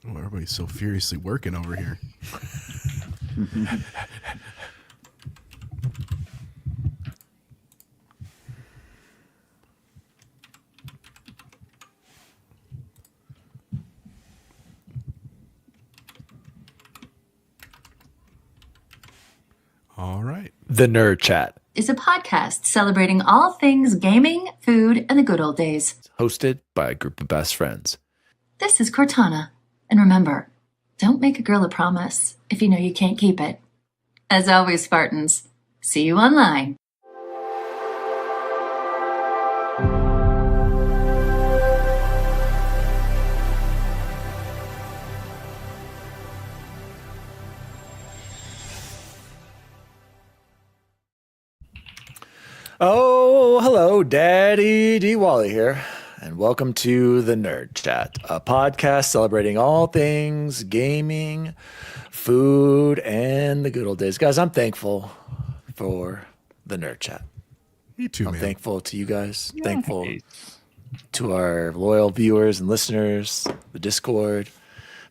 Oh, everybody's so furiously working over here. All right. The Nerd Chat is a podcast celebrating all things gaming, food, and the good old days. hosted by a group of best friends. This is Cortana. And remember, don't make a girl a promise if you know you can't keep it. As always, Spartans, see you online. Oh, hello, Daddy D. Wally here, and welcome to the Nerd Chat, a podcast celebrating all things gaming, food, and the good old days. Guys, I'm thankful for the Nerd Chat. Me too, I'm man. thankful to you guys. Thankful to our loyal viewers and listeners, the Discord.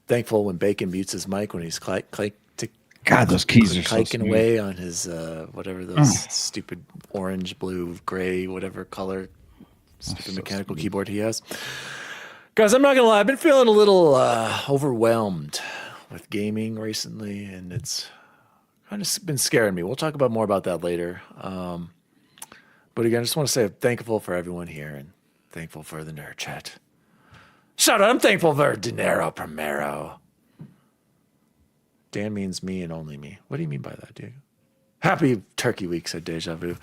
Thankful when Bacon mutes his mic when he's God, those keys are so clicking smooth. away on his whatever those stupid orange, blue, gray, whatever color stupid so mechanical smooth. keyboard he has. Guys, I'm not gonna lie, I've been feeling a little overwhelmed with gaming recently, and it's kind of been scaring me. We'll talk about more about that later. But again, I just want to say I'm thankful for everyone here and thankful for the Nerd Chat. Shout out, I'm thankful for Dinero Primero. Dan means me and only me. What do you mean by that, Diego? Happy Turkey Week, said Deja Vu.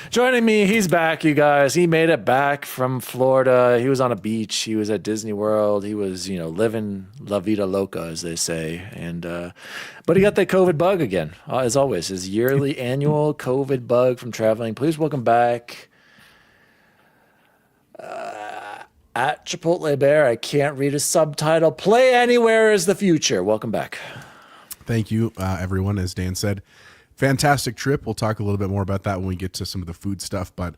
Joining me, he's back, you guys. He made it back from Florida. He was on a beach. He was at Disney World. He was, living La Vida Loca, as they say. And but he got that COVID bug again, as always. His yearly annual COVID bug from traveling. Please welcome back at Chipotle Bear. I can't read his subtitle. Play Anywhere is the future. Welcome back. Thank you, everyone. As Dan said, fantastic trip. We'll talk a little bit more about that when we get to some of the food stuff, but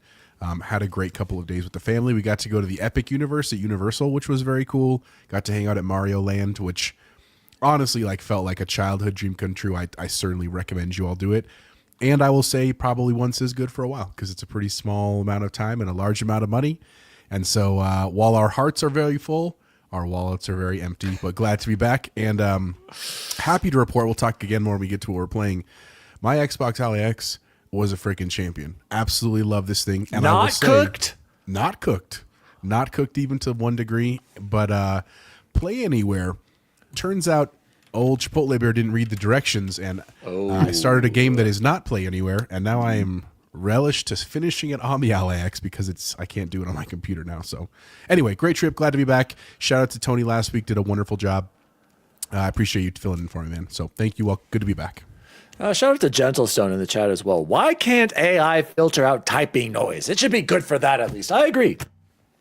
had a great couple of days with the family. We got to go to the Epic Universe at Universal, which was very cool. Got to hang out at Mario Land, which honestly felt like a childhood dream come true. I certainly recommend you all do it. And I will say probably once is good for a while because it's a pretty small amount of time and a large amount of money. And so while our hearts are very full, our wallets are very empty, but glad to be back and happy to report. We'll talk again more when we get to what we're playing. My Xbox Ally X was a freaking champion. Absolutely love this thing. And I will say, not cooked even to 1 degree, but Play Anywhere. Turns out old Chipotle Bear didn't read the directions, and I started a game that is not Play Anywhere, and now I am relish to finishing it on the Ally X because I can't do it on my computer now. So anyway, great trip. Glad to be back. Shout out to Tony last week. Did a wonderful job. I appreciate you filling in for me, man. So thank you all. Good to be back. Shout out to Gentlestone in the chat as well. Why can't AI filter out typing noise? It should be good for that at least. I agree.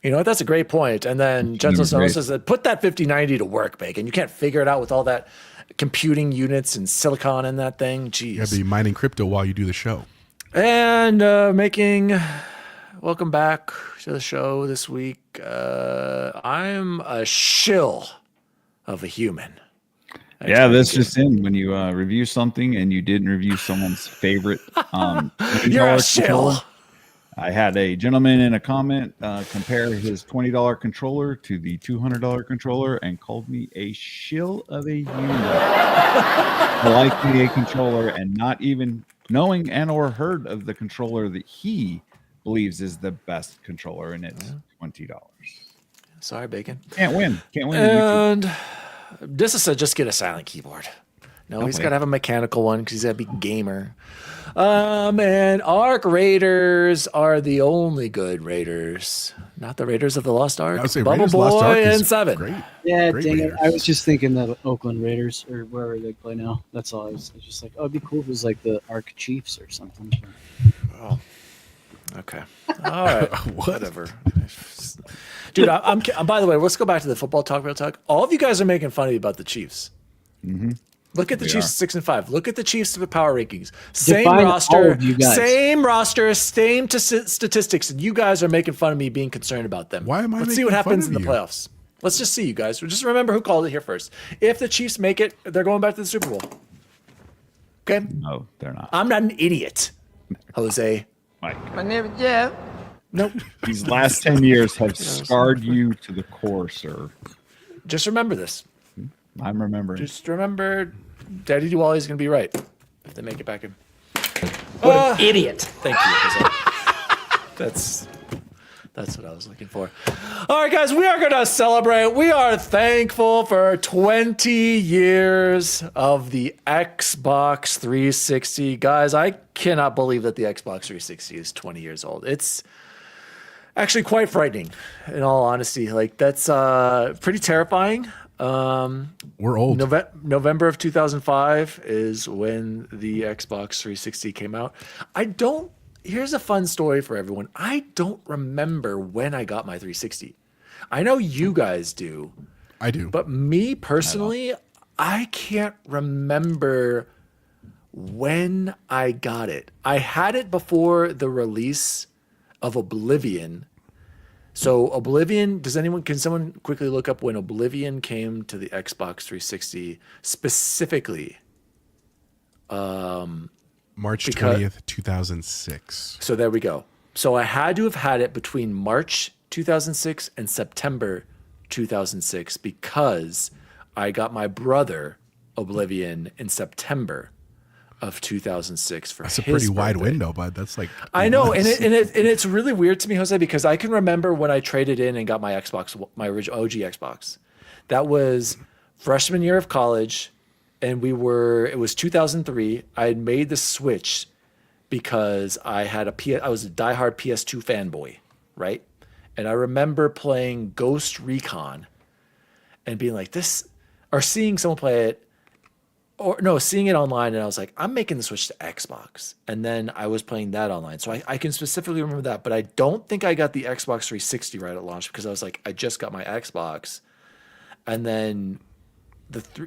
You know, that's a great point. And then Gentlestone says that put that 5090 to work, Bacon. You can't figure it out with all that computing units and silicon in that thing. Jeez. You gotta be mining crypto while you do the show. And welcome back to the show this week. I'm a shill of a human. Yeah, that's just in when you review something and you didn't review someone's favorite. You're a shill. I had a gentleman in a comment compare his $20 controller to the $200 controller and called me a shill of a unit. Likely a controller and not even knowing and or heard of the controller that he believes is the best controller, and it's $20. Sorry, Bacon. Can't win. And this is just get a silent keyboard. No, he's got to have a mechanical one because he's got to be gamer. And Ark Raiders are the only good Raiders, not the Raiders of the Lost Ark. I would say Bubble Raiders of the Lost Ark Boy is and Seven. Great. Yeah, Great dang it. Raiders. I was just thinking the Oakland Raiders or wherever they play now. That's all. I was just like, oh, it'd be cool if it was like the Ark Chiefs or something. Oh, okay. All right. Whatever. Dude, I'm. By the way, let's go back to the football talk real talk. All of you guys are making fun of me about the Chiefs. Mm-hmm. Look at the We Chiefs are. 6-5. Look at the Chiefs power rankings. Same Define all roster, of you guys. same roster, same statistics, and you guys are making fun of me being concerned about them. Why am I Let's see making what fun happens of in the you? playoffs. Let's just see, you guys. Just remember who called it here first. If the Chiefs make it, they're going back to the Super Bowl. Okay? No, they're not. I'm not an idiot, Jose. Mike. My name is Jeff. Nope. These last 10 years have scarred you to the core, sir. Just remember this. I'm remembering. Just remember Daddy Diwali is going to be right if they make it back in. What an idiot. Thank you, Jose. That's what I was looking for. All right, guys, we are going to celebrate. We are thankful for 20 years of the Xbox 360. Guys, I cannot believe that the Xbox 360 is 20 years old. It's actually quite frightening, in all honesty. Like, that's pretty terrifying. We're old. November of 2005 is when the Xbox 360 came out. Here's a fun story for everyone. I don't remember when I got my 360. I know you guys do, I do. but me personally, I can't remember when I got it. I had it before the release of Oblivion. So Oblivion, can someone quickly look up when Oblivion came to the Xbox 360 specifically? March because- 20th, 2006. So there we go. So I had to have had it between March 2006 and September 2006 because I got my brother Oblivion in September of 2006 for That's a his pretty wide birthday. window, bud. That's like I know, and months. it's really weird to me, Jose, because I can remember when I traded in and got my Xbox, my original OG Xbox. That was freshman year of college, and it was 2003. I had made the switch because I was a diehard PS2 fanboy, right? And I remember playing Ghost Recon and being like this, or seeing someone play it, seeing it online, and I was like, I'm making the switch to Xbox. And then I was playing that online. So I can specifically remember that, but I don't think I got the Xbox 360 right at launch because I was like, I just got my Xbox. And then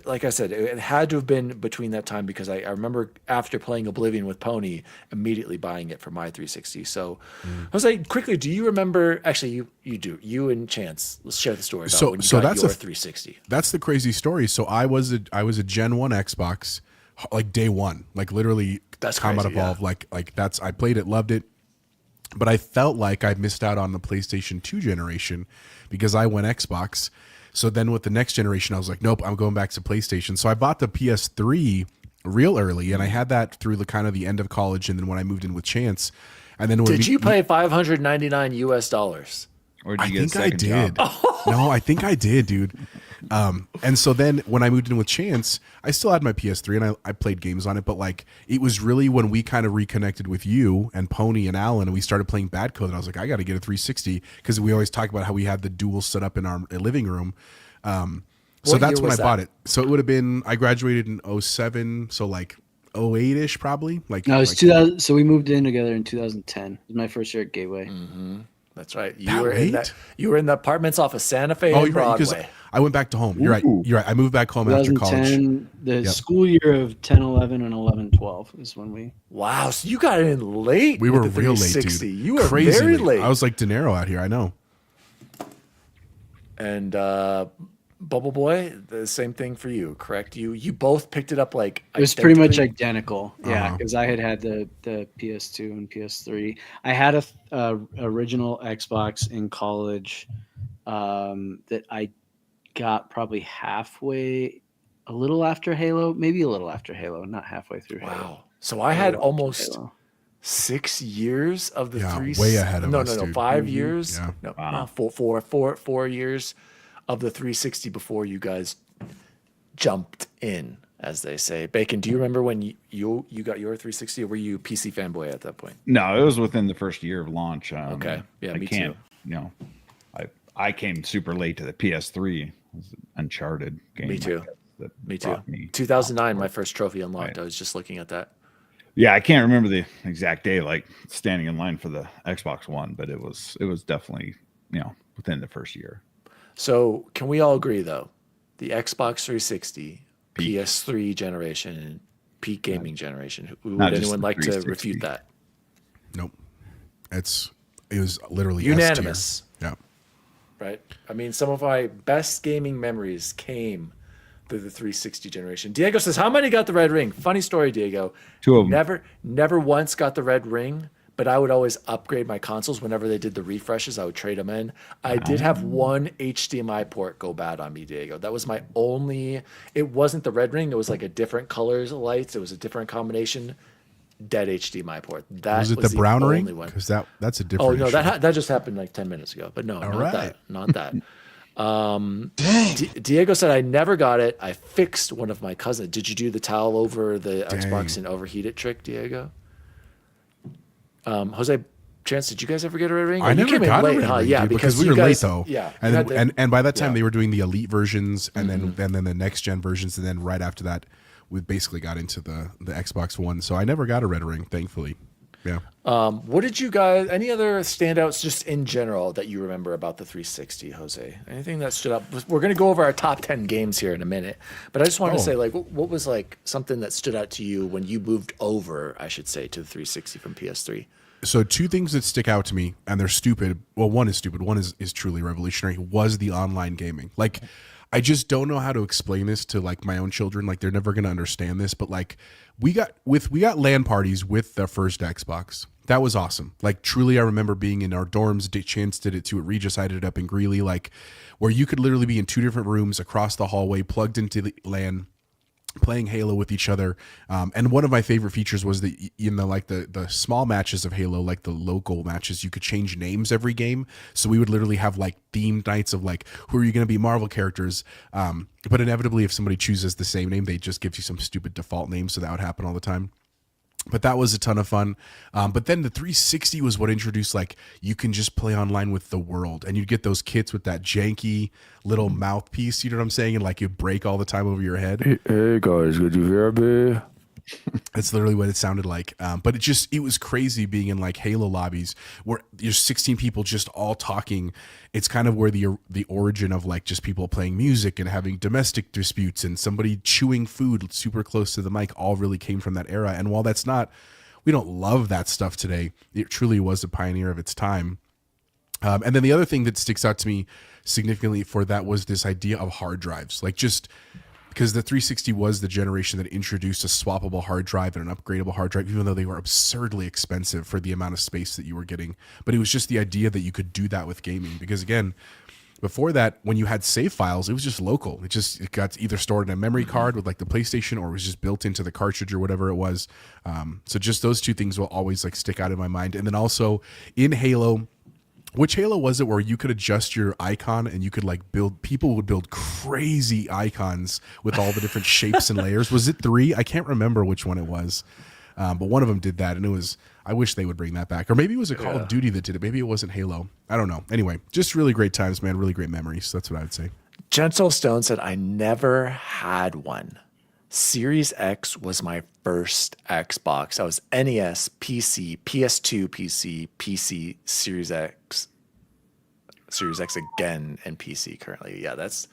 like I said, it had to have been between that time because I remember after playing Oblivion with Pony, immediately buying it for my 360. So I was like, quickly, do you remember? Actually, you do. You and Chance, let's share the story about when you got that's your 360. That's the crazy story. So I was a Gen 1 Xbox, like day one, like literally That's Combat crazy, Evolved. Like that's, I played it, loved it. But I felt like I missed out on the PlayStation 2 generation because I went Xbox. So then with the next generation, I was like, nope, I'm going back to PlayStation. So I bought the PS3 real early, and I had that through the kind of the end of college. And then when I moved in with Chance, and then when Did you pay $599 US? Or did I you get a think I second did. job? No, I think I did, dude. And so then when I moved in with Chance, I still had my PS3 and I played games on it, but like it was really when we kind of reconnected with you and Pony and Alan and we started playing Bad Code, and I was like, I got to get a 360 because we always talk about how we had the dual set up in our living room. So What that's year when I was bought that? it. So it would have been, I graduated in 07, so like 08-ish probably. Like No, it's like, 2000. So we moved in together in 2010. It was my first year at Gateway. That's right. You That were in late? You were in the apartments off of Santa Fe Oh, and you're right, because Broadway. I went back to home. You're right. Ooh. You're right. I moved back home after college. 2010, the Yep. school year of 10, 11, and 11, 12 is when we. Wow, so you got in late. We with were the real late, 360. dude. You were Crazy very late. I was like De Niro out here. I know. And Bubble Boy, the same thing for you, correct? You both picked it up like It was pretty much identically? identical. Yeah, Uh-huh. because I had the PS2 and PS3. I had a original Xbox in college that I got probably halfway, a little after Halo, maybe a little after Halo, not halfway through Halo. Wow. So I had After almost Halo. 6 years of the Yeah, three. way ahead of us, No, dude. 5 years. Yeah. No, Wow. no, 4 years of the 360 before you guys jumped in, as they say. Bacon, do you remember when you got your 360, or were you PC fanboy at that point? No, it was within the first year of launch. Okay. Yeah, I me can't, too. You know, I came super late to the PS3. It was an Uncharted game. Me too. I guess, that Me too. brought me- 2009, my first trophy unlocked. Right. I was just looking at that. Yeah, I can't remember the exact day, like standing in line for the Xbox One, but it was definitely, within the first year. So can we all agree, though, the Xbox 360, Peak. PS3 generation, peak gaming generation? Would Not just anyone the like to 360. refute that? Nope. It was literally S tier. Unanimous. Yeah. right? I mean, some of my best gaming memories came through the 360 generation. Diego says, "How many got the red ring?" Funny story, Diego. 2 of them. Never once got the red ring, but I would always upgrade my consoles whenever they did the refreshes. I would trade them in. I did have one HDMI port go bad on me, Diego. That was my only. It wasn't the red ring. It was like a different colors of lights. It was a different combination. Dead HDMI port. That Was it the brown only ring? one. Because that's a Oh different. no, issue. that just happened like 10 minutes ago. But no, not right. that. Not that. Diego said I never got it. I fixed one of my cousins. Did you do the towel over the Xbox and overheat it trick, Diego? Jose Chance, did you guys ever get a red ring? I You never came in got late, a red huh? ring, Yeah, dude, because we you were guys- late though. Yeah, and you had then, the- and by that time yeah. they were doing the elite versions, and then the next gen versions, and then right after that, we basically got into the Xbox One. So I never got a red ring, thankfully. Yeah. What did you guys? Any other standouts, just in general, that you remember about the 360, Jose? Anything that stood up? We're going to go over our top 10 games here in a minute, but I just wanted to say, like, what was like something that stood out to you when you moved over, I should say, to the 360 from PS3? So two things that stick out to me, and they're stupid. Well, one is stupid. One is truly revolutionary. Was the online gaming. Like, I just don't know how to explain this to like my own children. Like, they're never going to understand this. But like, we got LAN parties with the first Xbox. That was awesome. Like, truly, I remember being in our dorms. Chance did it too at Regis. I did it up in Greeley. Like, where you could literally be in two different rooms across the hallway, plugged into the LAN, playing Halo with each other. And one of my favorite features was that in the small matches of Halo, like the local matches, you could change names every game. So we would literally have like themed nights of like, who are you going to be, Marvel characters? But inevitably, if somebody chooses the same name, they just give you some stupid default name. So that would happen all the time. But that was a ton of fun. But then the 360 was what introduced, like, you can just play online with the world, and you'd get those kits with that janky little mouthpiece, you know what I'm saying? And like, you'd break all the time over your head. Hey guys, good to hear me. That's literally what it sounded like. But it was crazy being in like Halo lobbies where there's 16 people just all talking. It's kind of where the origin of like just people playing music and having domestic disputes and somebody chewing food super close to the mic all really came from that era. And while we don't love that stuff today, it truly was a pioneer of its time. And then the other thing that sticks out to me significantly for that was this idea of hard drives. Like, just because the 360 was the generation that introduced a swappable hard drive and an upgradable hard drive, even though they were absurdly expensive for the amount of space that you were getting. But it was just the idea that you could do that with gaming. Because again, before that, when you had save files, it was just local. It got either stored in a memory card with like the PlayStation, or it was just built into the cartridge or whatever it was. So just those two things will always like stick out in my mind. And then also in Halo, which Halo was it where you could adjust your icon and you could like people would build crazy icons with all the different shapes and layers? Was it 3? I can't remember which one it was. But one of them did that, and I wish they would bring that back. Or maybe it was a Call of Duty that did it. Maybe it wasn't Halo. I don't know. Anyway, just really great times, man. Really great memories. That's what I would say. Gentle Stone said, I never had one. Series X was my first Xbox. I was NES, PC, PS2, PC, Series X again, and PC currently. Yeah, that's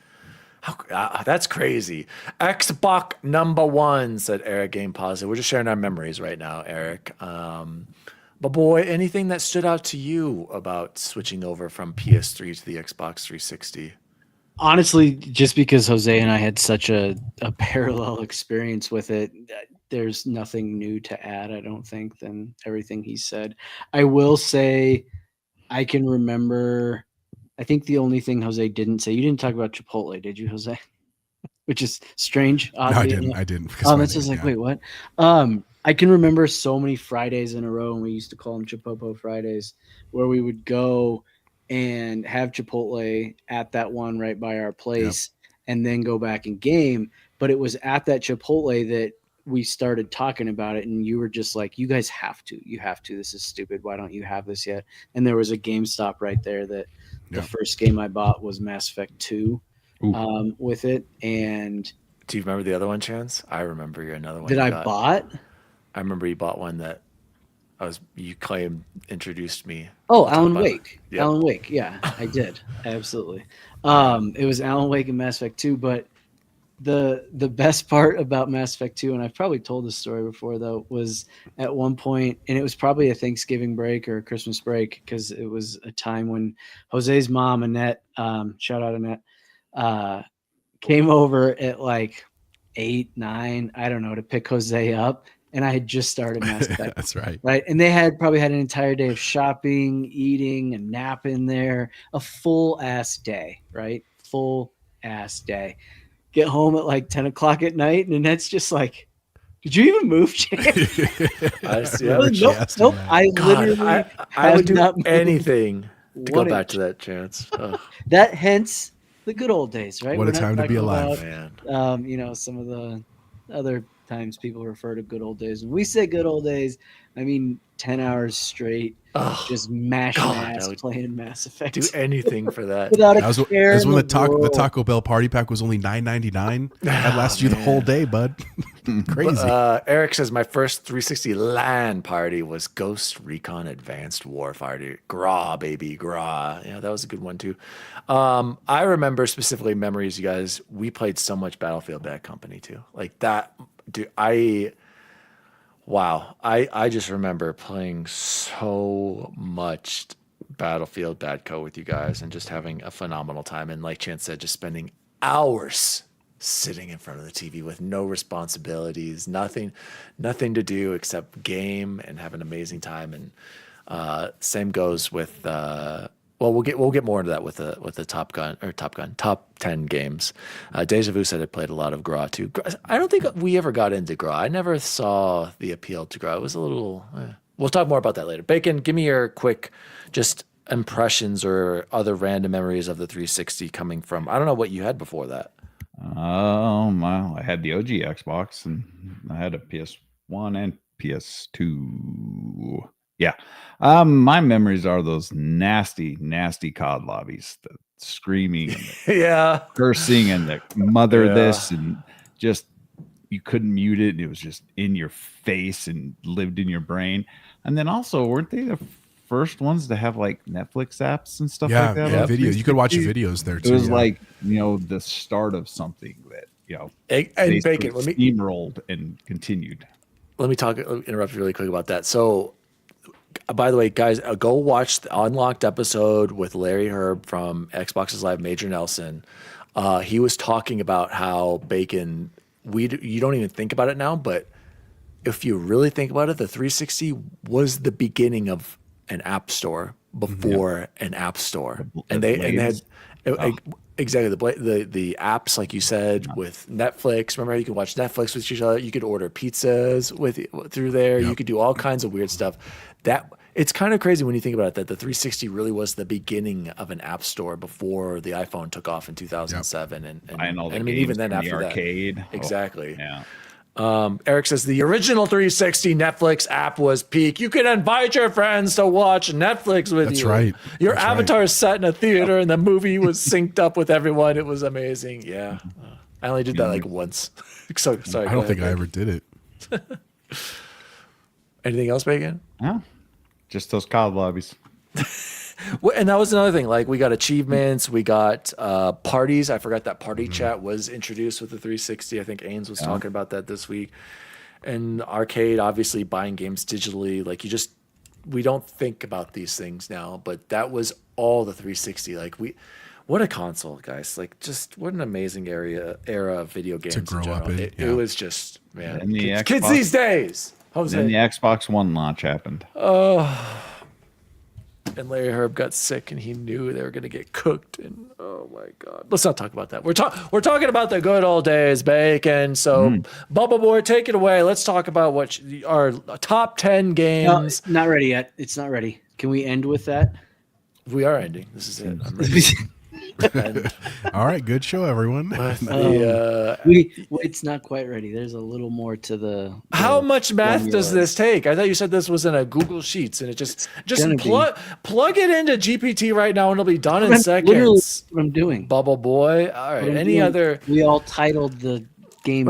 crazy. Xbox number one, said Eric Game Positive. We're just sharing our memories right now, Eric. But boy, anything that stood out to you about switching over from PS3 to the Xbox 360? Honestly, just because Jose and I had such a parallel experience with it, there's nothing new to add, I don't think, than everything he said. I will say I can remember, I think the only thing Jose didn't say, you didn't talk about Chipotle, did you, Jose? Which is strange. No, I didn't. It's just like, wait, what? I can remember so many Fridays in a row, and we used to call them Chipopo Fridays, where we would go and have Chipotle at that one right by our place, and then go back and game. But it was at that Chipotle that we started talking about it, and you were just like, you guys have to. This is stupid. Why don't you have this yet? And there was a GameStop right there that the first game I bought was Mass Effect 2 with it. And do you remember the other one, Chance? I remember another one. That I bought? I remember you bought one that you claimed introduced me. Oh, Alan Wake. Yep. Alan Wake. Yeah, I did. Absolutely. It was Alan Wake and Mass Effect 2, but the best part about Mass Effect 2, and I've probably told this story before though, was at one point, and it was probably a Thanksgiving break or a Christmas break, because it was a time when Jose's mom, Annette, shout out Annette, came over at like 8, 9, I don't know, to pick Jose up. And I had just started Mass Effect. That's right. Right. And they had probably had an entire day of shopping, eating, and napping there. A full ass day, right? Full ass day. Get home at like 10 o'clock at night, and Annette's just like, did you even move, Chance? I see. remember she Nope. asked him Nope. that. I God, literally I would do not moved anything to go 1 back inch. to that chance. Oh, That hence the good old days, right? What a We're not time to be talking alive. about, man. some of the other times people refer to good old days. When we say good old days, I mean 10 hours straight, Oh, just mashing God, I ass would playing Mass Effect do anything for that. without a That was, care that's in when the world. Taco Bell party pack was only $9.99. That Oh, lasts you the whole man. day, bud. Crazy. Eric says my first 360 LAN party was Ghost Recon Advanced Warfighter. Gra, baby, gra. Yeah, that was a good one too. I remember specifically memories, you guys. We played so much Battlefield Bad Company too. Like that, dude. Wow. I just remember playing so much Battlefield Bad Co with you guys and just having a phenomenal time. And like Chance said, just spending hours sitting in front of the TV with no responsibilities, nothing to do except game and have an amazing time. And same goes with well, we'll get more into that with the Top 10 games. Deja Vu said I played a lot of Gra too. I don't think we ever got into Gra. I never saw the appeal to Gra. It was a little. We'll talk more about that later. Bacon, give me your quick just impressions or other random memories of the 360 coming from. I don't know what you had before that. Well, I had the OG Xbox, and I had a PS1 and PS2. Yeah. My memories are those nasty COD lobbies, the screaming, and the Yeah. cursing, and the mother Yeah. this, and just you couldn't mute it. And it was just in your face and lived in your brain. And then also, weren't they the first ones to have like Netflix apps and stuff yeah, like that? yeah, on videos. You could watch 360? videos there It too. was yeah. like, the start of something that, And basically Bacon, let me steamrolled and continued. let me interrupt you really quick about that. So, by the way, guys, go watch the Unlocked episode with Larry Herb from Xboxes Live, Major Nelson. He was talking about how Bacon, you don't even think about it now, but if you really think about it, the 360 was the beginning of an app store before an app store, and they had exactly the apps like you said with Netflix. Remember how you could watch Netflix with each other? You could order pizzas through there. You could do all kinds of weird stuff. That it's kind of crazy when you think about it that the 360 really was the beginning of an app store before the iPhone took off in 2007, Buying all the I mean games even then from the after that, arcade. exactly. Yeah. Eric says the original 360 Netflix app was peak. You could invite your friends to watch Netflix with That's you. right. Your That's avatar is set in a theater and the movie was synced up with everyone. It was amazing. Yeah. I only did that like once. So sorry. I go don't ahead, think I Bacon. ever did it. Anything else, Bacon? Yeah. Just those COD lobbies. Well, and that was another thing. Like we got achievements, we got parties. I forgot that party chat was introduced with the 360. I think Ains was talking about that this week. And arcade, obviously buying games digitally. Like we don't think about these things now, but that was all the 360. Like what a console, guys! Like just what an amazing era of video games grow in up general. in, It yeah. was just man, And the kids Xbox- these days. Jose. Then the Xbox One launch happened. And Larry Herb got sick, and he knew they were going to get cooked. And oh my God, let's not talk about that. We're talking about the good old days, Bacon. So, Bubba Boy, take it away. Let's talk about what our top 10 No, games. it's not ready yet. It's not ready. Can we end with that? We are ending. This is it. I'm ready. And All right, good show, everyone. It's not quite ready. There's a little more to the. how much math does formula. this take? I thought you said this was in a Google Sheets, and it just gonna be. plug it into GPT right now, and it'll be done in Literally seconds. what I'm doing. Bubble Boy. All right. What I'm Any doing. other? We all titled the games.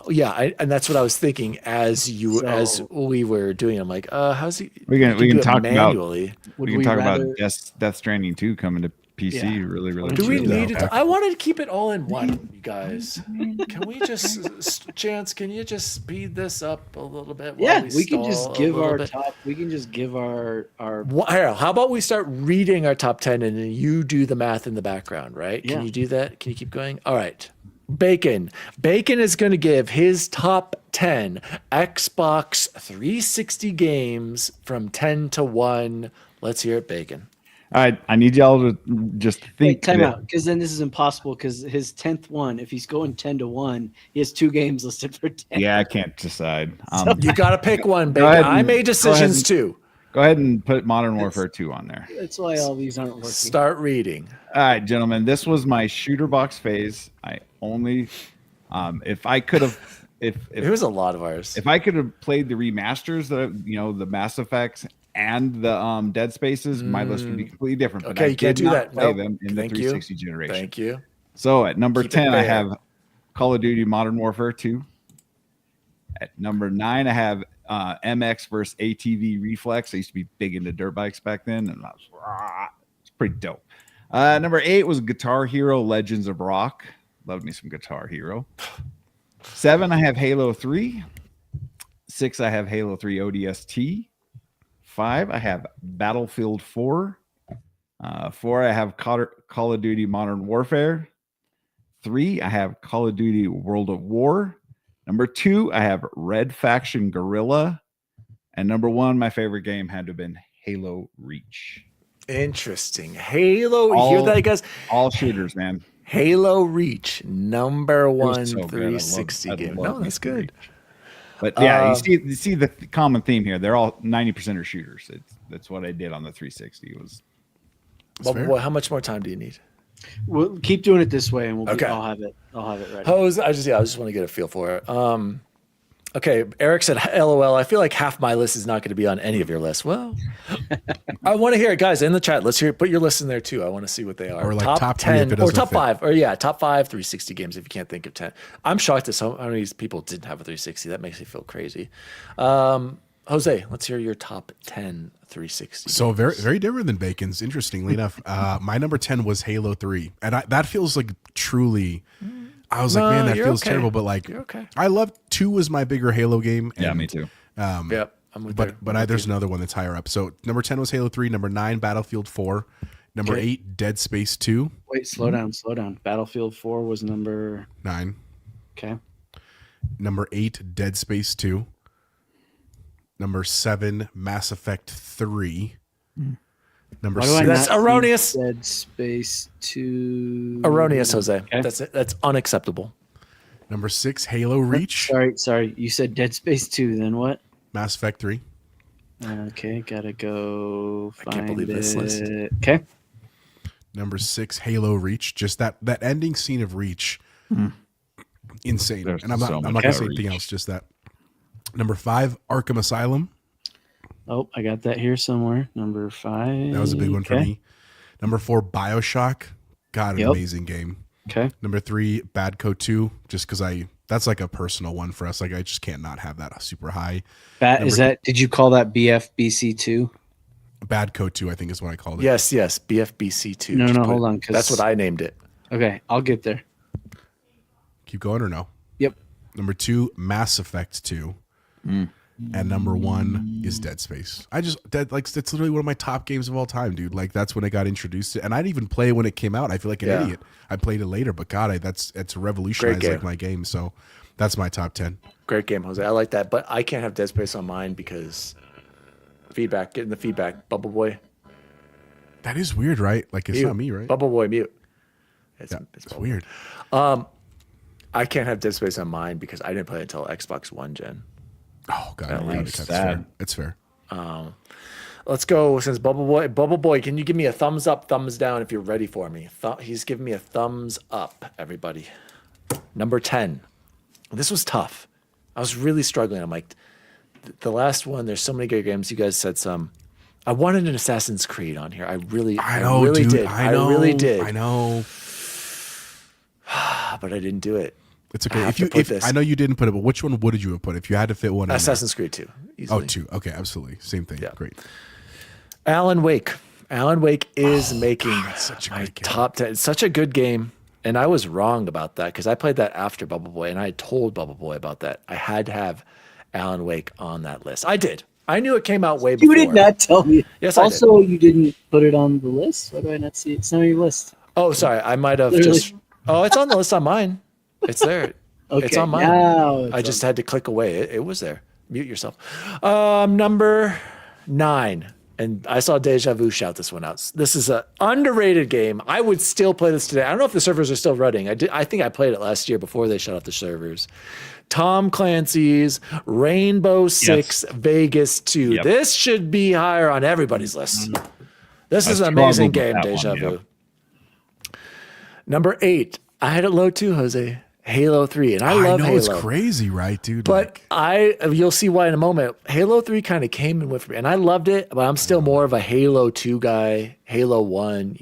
Yeah, and that's what I was thinking as So- we were doing. I'm like, how's he? We you can do it talk about manually. Would we can we talk rather- about Death Stranding 2 coming to PC. Yeah. Really, really. Do we cheap. need Okay. it? I wanted to keep it all in one, you guys. Can we just, Chance? Can you just speed this up a little bit? While Yeah, we stall can just a give little our bit? top. We can just give our. Here, how about we start reading our top 10 and then you do the math in the background, right? Can Yeah. you do that? Can you keep going? All right. Bacon. Bacon is going to give his top 10 Xbox 360 games from 10 to 1. Let's hear it, Bacon. All right, I need y'all to just think. Wait, time that- out, because then this is impossible. Because his 10th one, if he's going 10 to 1, he has 2 games listed for 10. Yeah, I can't decide. You got to pick one, Go Bacon. ahead I and- made go decisions ahead too. Go ahead and put Modern Warfare 2 on there. That's why all these aren't working. Start reading. All right, gentlemen, this was my shooter box phase. I only, if I could have, It was a lot of ours. if I could have played the remasters, the Mass Effects and the Dead Spaces, my list would be completely different. But Okay, I you can't did do not that. Play Nope. them in the Thank you. 360 generation. Thank you. So at number Keep it 10, I fair. have Call of Duty Modern Warfare 2. At number 9, I have MX versus ATV Reflex. I used to be big into dirt bikes back then, and it's pretty dope. Number 8 was Guitar Hero Legends of Rock. Love me some Guitar Hero. 7, I have Halo 3. 6, I have Halo 3 ODST. 5, I have Battlefield 4. 4, I have Call of Duty Modern Warfare. 3, I have Call of Duty World of War. Number 2, I have Red Faction Guerrilla. And number 1, my favorite game had to have been Halo Reach. Interesting. Halo. You hear that, guys? All shooters, man. Halo Reach, number one so good. I love- 360 I game. love No, that's Halo good. Reach. But yeah, Uh, you see the common theme here. They're all 90% are shooters. That's what I did on the 360. Was Well, fair. boy, how much more time do you need? We'll keep doing it this way, and Okay. I'll have it. I'll have it ready. Hose, I just want to get a feel for it. Okay, Eric said, LOL, I feel like half my list is not going to be on any of your lists. Well, I want to hear it, guys, in the chat. Let's hear it. Put your lists in there too. I want to see what they are. Or like top three if it or doesn't top fit. 5. Or yeah, top 5 360 games if you can't think of 10. I'm shocked that so many people didn't have a 360. That makes me feel crazy. Jose, let's hear your top 10 360. So very, very different than Bacon's. Interestingly enough, my number 10 was Halo 3, and that feels like truly. I was No, like, man, that you're feels okay. terrible. But like, You're okay. I love 2 was my bigger Halo game. yeah, and, me too. Yep. I'm with you. But there's another one that's higher up. So number 10 was Halo 3. Number 9, Battlefield 4. Number Okay. 8, Dead Space 2. Wait, slow down. Battlefield 4 was number. 9. Okay. Number 8, Dead Space 2. Number 7, Mass Effect 3. Number Why do I 6. That's not see erroneous. Dead Space 2. Erroneous, Jose. Okay. That's unacceptable. Number 6, Halo Reach. Sorry. You said Dead Space 2. Then what? Mass Effect 3. Okay, gotta go. I can't believe this list. Okay. Number 6, Halo Reach. Just that ending scene of Reach, insane. There's And I'm not so going much to say about anything Reach. else. Just that. Number 5, Arkham Asylum. Oh, I got that here somewhere. Number 5. That was a big one for Okay. me. Number 4, BioShock. God, an Yep. amazing game. Okay. Number 3, Bad Code 2. Just because that's like a personal one for us. Like I just can't not have that super high. Did you call that BFBC2? Bad Code 2, I think is what I called it. Yes, BFBC2. No, Just no, put hold it- on, 'cause- That's what I named it. Okay, I'll get there. Keep going or no? Yep. Number 2, Mass Effect 2. And number 1 is Dead Space. It's literally one of my top games of all time, dude. Like that's when I got introduced to, and I didn't even play it when it came out. I feel like an Yeah. idiot. I played it later, but God, it's revolutionized game. like my game. So that's my top 10. Great game, Jose. I like that, but I can't have Dead Space on mine because getting the feedback. Bubble Boy. That is weird, right? Like it's Mute. not me, right? Bubble Boy, mute. It's It's weird. I can't have Dead Space on mine because I didn't play it until Xbox One gen. Oh God, At no, least that's that. fair. It's fair. Let's go. Since Bubble Boy, can you give me a thumbs up, thumbs down if you're ready for me? He's giving me a thumbs up, everybody. Number 10. This was tough. I was really struggling. I'm like, the last one, there's so many great games. You guys said some. I wanted an Assassin's Creed on here. I really dude. did. I know. I really did. I know. But I didn't do it. It's I okay. have If to you, put if this. I know you didn't put it, but which one would you have put if you had to fit one? in there? Assassin's Creed 2. Oh, Easily. 2. Okay, absolutely. Same thing. Yeah. Great. Alan Wake. Alan Wake is making such a my great game. top 10. It's such a good game. And I was wrong about that because I played that after Bubble Boy, and I told Bubble Boy about that. I had to have Alan Wake on that list. I did. I knew it came out way before. You did not tell me. Yes, I did. Also, you didn't put it on the list. Why do I not see it? It's not on your list. Oh, sorry. I might have Literally. just. Oh, it's on the list on mine. It's there. Okay, It's on mine. now I just had to click away. It was there. Mute yourself. Number 9. And I saw Deja Vu shout this one out. This is an underrated game. I would still play this today. I don't know if the servers are still running. I think I played it last year before they shut off the servers. Tom Clancy's Rainbow Six Vegas 2. Yep. This should be higher on everybody's list. This is I an amazing struggled with game, that Deja one, Vu. Number 8. I had it low too, Jose. Halo 3. And I love know Halo. it's crazy, right, dude? But you'll see why in a moment. Halo 3 kind of came and went for me, and I loved it, but I'm still more of a Halo 2 guy, Halo 1,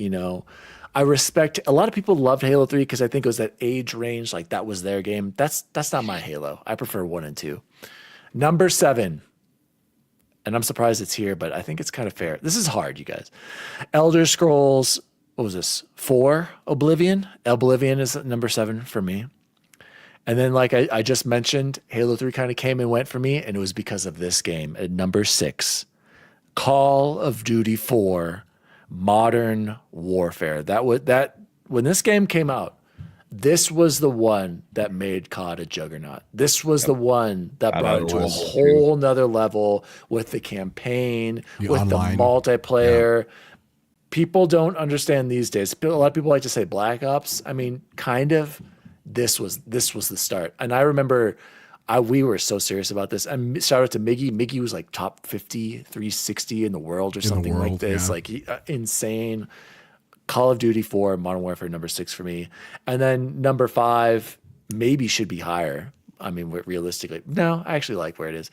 I respect, a lot of people loved Halo 3 because I think it was that age range, like that was their game. That's not my Halo. I prefer 1 and 2. Number 7, and I'm surprised it's here, but I think it's kind of fair. This is hard, you guys. Elder Scrolls, what was this? 4, Oblivion? Oblivion is number 7 for me. And then, like I just mentioned, Halo 3 kind of came and went for me, and it was because of this game at number 6, Call of Duty 4, Modern Warfare. When this game came out, this was the one that made COD a juggernaut. This was the one that I brought know it it to a was, whole nother level with the campaign, The with online. the multiplayer. People don't understand these days. A lot of people like to say Black Ops. I mean, kind of. This was the start. And I remember we were so serious about this. And shout out to Miggy. Miggy was like top 50, 360 in the world or something like world, this. yeah. Like insane. Call of Duty 4, Modern Warfare number 6 for me. And then number 5 maybe should be higher. I mean, realistically, no, I actually like where it is.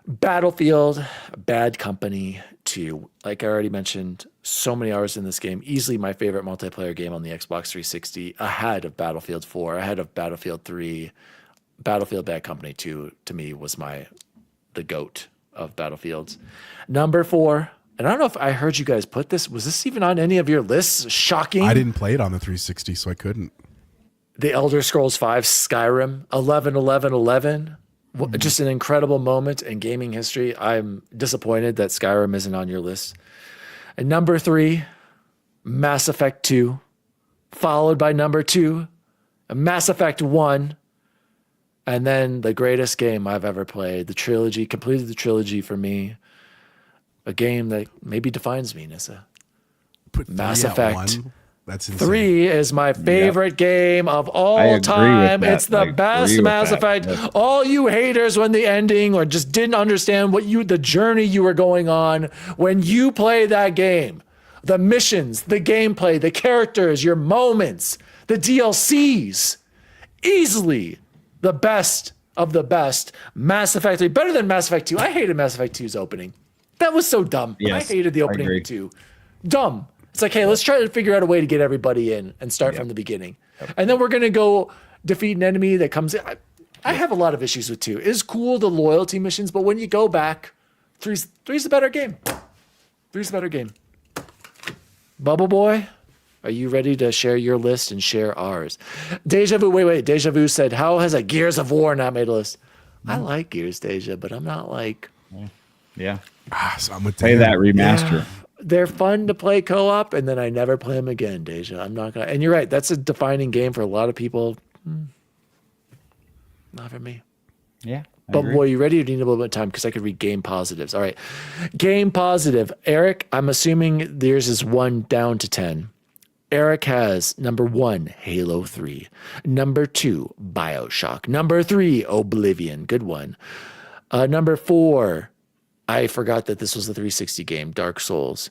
Battlefield, Bad Company 2. Like I already mentioned, so many hours in this game. Easily my favorite multiplayer game on the Xbox 360, ahead of Battlefield 4, ahead of Battlefield 3. Battlefield Bad Company 2 to me was the GOAT of Battlefields. Number 4, and I don't know if I heard you guys put this. Was this even on any of your lists? Shocking. I didn't play it on the 360, so I couldn't. The Elder Scrolls 5, Skyrim, 11-11-11. Just an incredible moment in gaming history. I'm disappointed that Skyrim isn't on your list. And number 3, Mass Effect 2, followed by number 2, Mass Effect 1, and then the greatest game I've ever played, the trilogy, completed the trilogy for me. A game that maybe defines me, Nissa. Put Mass 3 at Effect 1? That's insane. 3 is my favorite game of I all agree with time. that. It's the I best agree with Mass that. Effect. Yes. All you haters when the ending or just didn't understand the journey you were going on when you play that game. The missions, the gameplay, the characters, your moments, the DLCs. Easily the best of the best. Mass Effect 3, better than Mass Effect 2. I hated Mass Effect 2's opening. That was so dumb. Yes, I hated the I opening agree. too. Dumb. It's like, hey, let's try to figure out a way to get everybody in and start from the beginning. And then we're going to go defeat an enemy that comes in. I have a lot of issues with 2. It's cool, the loyalty missions, but when you go back, 3's the better game. 3's the better game. Bubble Boy, are you ready to share your list and share ours? Deja Vu, wait. Deja Vu said, how has a Gears of War not made a list? I like Gears, Deja, but I'm not like... Yeah. So I'm with Play Dan. that remaster. They're fun to play co-op, and then I never play them again, Deja. I'm not gonna. And you're right. That's a defining game for a lot of people. Not for me. Yeah. I But agree. boy, you ready? Or do you need a little bit of time? Because I could read game positives. All right. Game positive. Eric, I'm assuming theirs is 1 down to 10. Eric has number 1, Halo 3. Number 2, BioShock. Number 3, Oblivion. Good one. Number 4, I forgot that this was the 360 game, Dark Souls.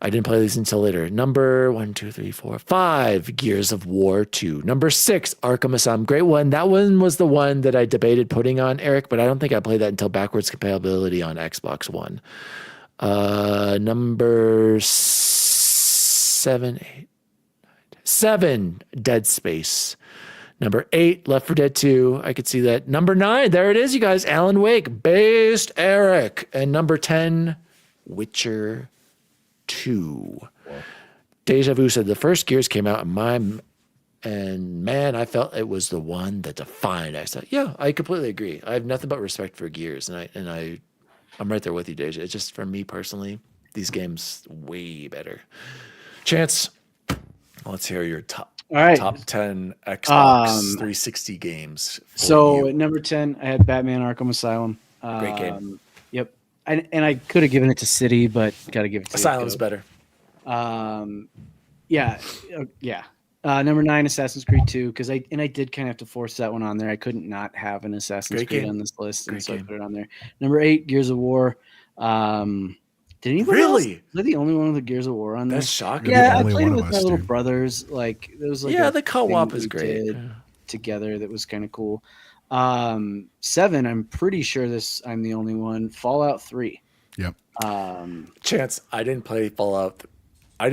I didn't play these until later. Number 5, Gears of War 2. Number 6, Arkham Asylum. Great one. That one was the one that I debated putting on, Eric, but I don't think I played that until backwards compatibility on Xbox One. Number 7, Dead Space. Number 8, Left 4 Dead 2. I could see that. Number 9, there it is, you guys. Alan Wake, based Eric. And number 10, Witcher 2. Deja Vu said the first Gears came out and man, I felt it was the one that defined. I said, yeah, I completely agree. I have nothing but respect for Gears, and I'm right there with you, Deja. It's just for me personally, these games way better. Chance, let's hear your top All right. top 10 Xbox 360 games. So you. at number 10, I had Batman Arkham Asylum. Great game. Yep. And I could have given it to City, but got to give it to Asylum's Goat. better. Yeah. Number 9, Assassin's Creed 2, because I did kind of have to force that one on there. I couldn't not have an Assassin's Great Creed game. on this list, and Great so I game. put it on there. Number 8, Gears of War. Did anybody Really? else? Was I the only one with the Gears of War on there? That's shocking. You're the Yeah, I only played one it of with my us, little dude. brothers. Like there was like Yeah, a the co-op thing is we great. did together that was kind of cool. 7, I'm pretty sure I'm the only one. Fallout 3. Yep. Chance, I didn't play Fallout.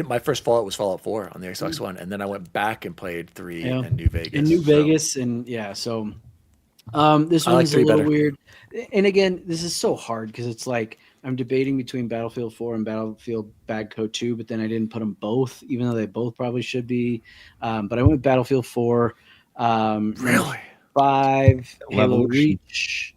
My first Fallout was Fallout 4 on the Xbox One, and then I went back and played 3 Yeah. in New Vegas. In New So- Vegas, and yeah, so this I one's like a 3 little better. weird. And again, this is so hard because it's like I'm debating between Battlefield 4 and Battlefield Bad Code 2, but then I didn't put them both, even though they both probably should be. But I went Battlefield 4. Really? 5, Halo Levolution. Reach.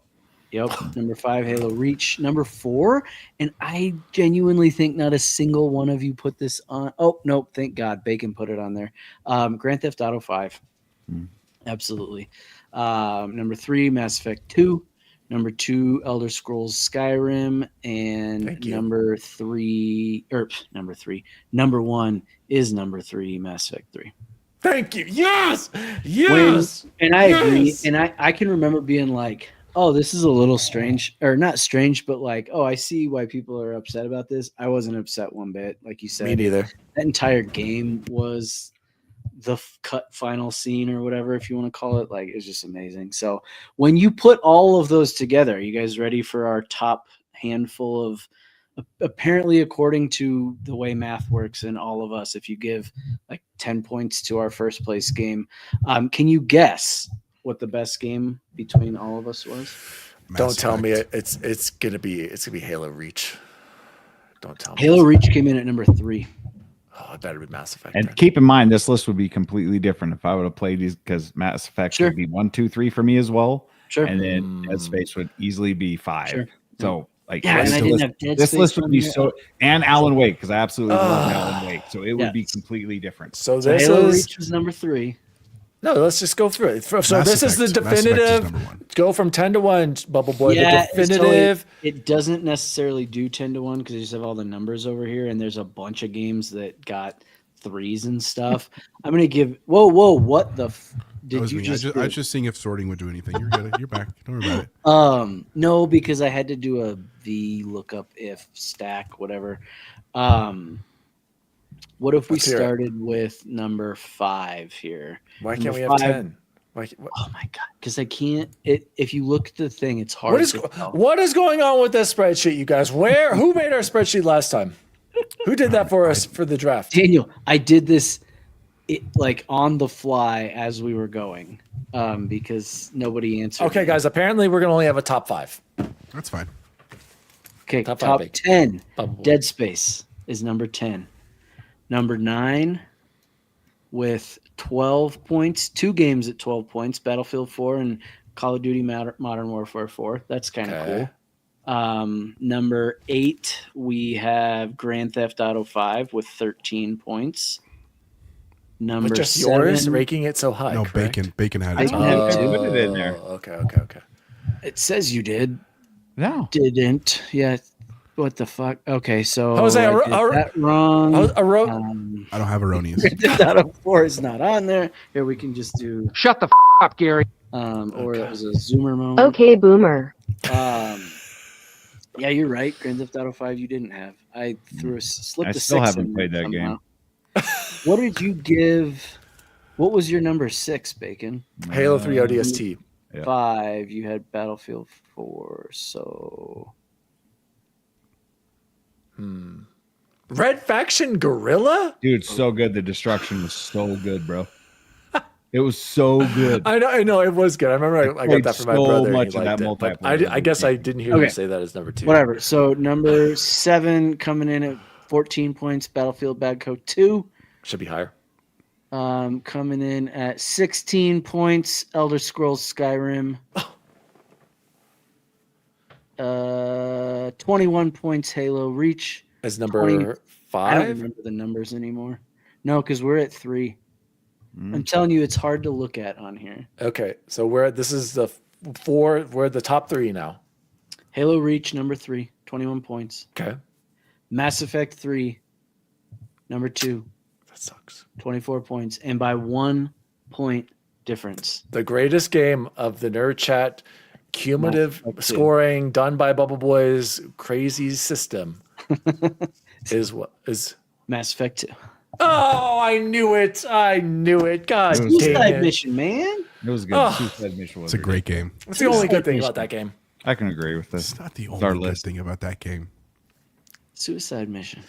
Yep. Number 5, Halo Reach. Number 4, and I genuinely think not a single one of you put this on. Oh, nope. Thank God. Bacon put it on there. Grand Theft Auto 5. Absolutely. Number 3, Mass Effect 2. Number 2, Elder Scrolls Skyrim. And Thank you. number 1 is number 3, Mass Effect 3. Thank you. Yes. Yes. And I agree. Yes! And I can remember being like, oh, this is a little strange, or not strange, but like, oh, I see why people are upset about this. I wasn't upset one bit. Like you said, Me neither. that entire game was the cut final scene or whatever, if you want to call it. Like, it's just amazing. So when you put all of those together, are you guys ready for our top handful of, apparently, according to the way math works in all of us, if you give like 10 points to our first place game, can you guess what the best game between all of us was? Don't Mass tell me Effect. it's gonna be Halo Reach. Don't tell me. Halo Reach came in at number 3. Oh, it better be Mass Effect. And then. keep in mind, this list would be completely different if I would have played these, because Mass Effect Sure. would be 1, 2, 3 for me as well, Sure. and then Dead Space would easily be 5. Sure. So, like, Yeah, and this I didn't list- have Dead this Space list would on be there. so, and Alan Wake, because I absolutely love Alan Wake. So it would be Yes. completely different. So So this Halo is Reach was number 3. no. Let's just go through it. So Mass this is the Effect. Mass Effect is definitive. number 1. Go from 10 to 1, Bubble Boy. Yeah, the it's totally- definitive. it doesn't necessarily do 10 to 1 because I just have all the numbers over here, and there's a bunch of games that got 3s and stuff. I'm gonna give. Whoa, what the? That Did was you me. just? I was just seeing if sorting would do anything. You're good. You're back. Don't worry about it. No, because I had to do a V lookup if stack whatever. What if we Let's hear it. started with number 5 here? Why can't Number we have 5. 10? Oh my god! Because I can't. If you look at the thing, it's hard. What is going on with this spreadsheet, you guys? Who made our spreadsheet last time? Who did that for us for the draft? Daniel, I did this like on the fly as we were going because nobody answered. Okay, me. guys. Apparently, we're gonna only have a top 5. That's fine. Okay, top top, five, big. 10. Bubble. Dead Space is number 10. Number 9 with 12 points, 2 games at 12 points, Battlefield 4 and Call of Duty Modern Warfare 4. That's kind of Okay. cool. Number 8, we have Grand Theft Auto 5 with 13 points. Number But just 7, yours ranking it so high. No, correct? Bacon had I it. don't have I to. put it in there. Okay. It says you did. No. Didn't. Yeah. What the fuck? Okay, so Jose, I did that wrong. I don't have erroneous. Grand Theft Auto 4 is not on there. Here we can just do Shut the up, Gary. or it was a zoomer moment. Okay, boomer. Yeah, you're right. Grand Theft Auto 5 you didn't have. I slipped I a still 6 haven't in played there that game. What did you give? What was your number 6, Bacon? Halo 3 ODST. Yeah. 5. You had Battlefield 4. So Red Faction Gorilla? Dude, so good. The destruction was so good, bro. It was so good. I know it was good. I remember I got played that from my so brother. and much he of liked that it, but multiplayer I guess I didn't hear you Okay. say that as number 2. whatever. So number 7 coming in at 14 points, Battlefield Bad Code 2. Should be higher. Coming in at 16 points, Elder Scrolls Skyrim. 21 points, Halo Reach. As number 20 I don't 5? remember the numbers anymore. No, because we're at 3. I'm telling you, it's hard to look at on here. Okay, so this is the we're at the top 3 now. Halo Reach, number 3, 21 points. Okay. Mass Effect 3, number 2, That sucks. 24 points. And by 1 point difference. The greatest game of the Nerd Chat cumulative Mass Effect 2. scoring done by Bubble Boy's crazy system is what is. Mass Effect 2. Oh, I knew it. I knew it. God dang Suicide it. Mission, man. It was good. Oh. Suicide Mission was It's a great game. It's the only good thing Mission. about that game. I can agree with this. It's not the It's our only good list. thing about that game. Suicide Mission.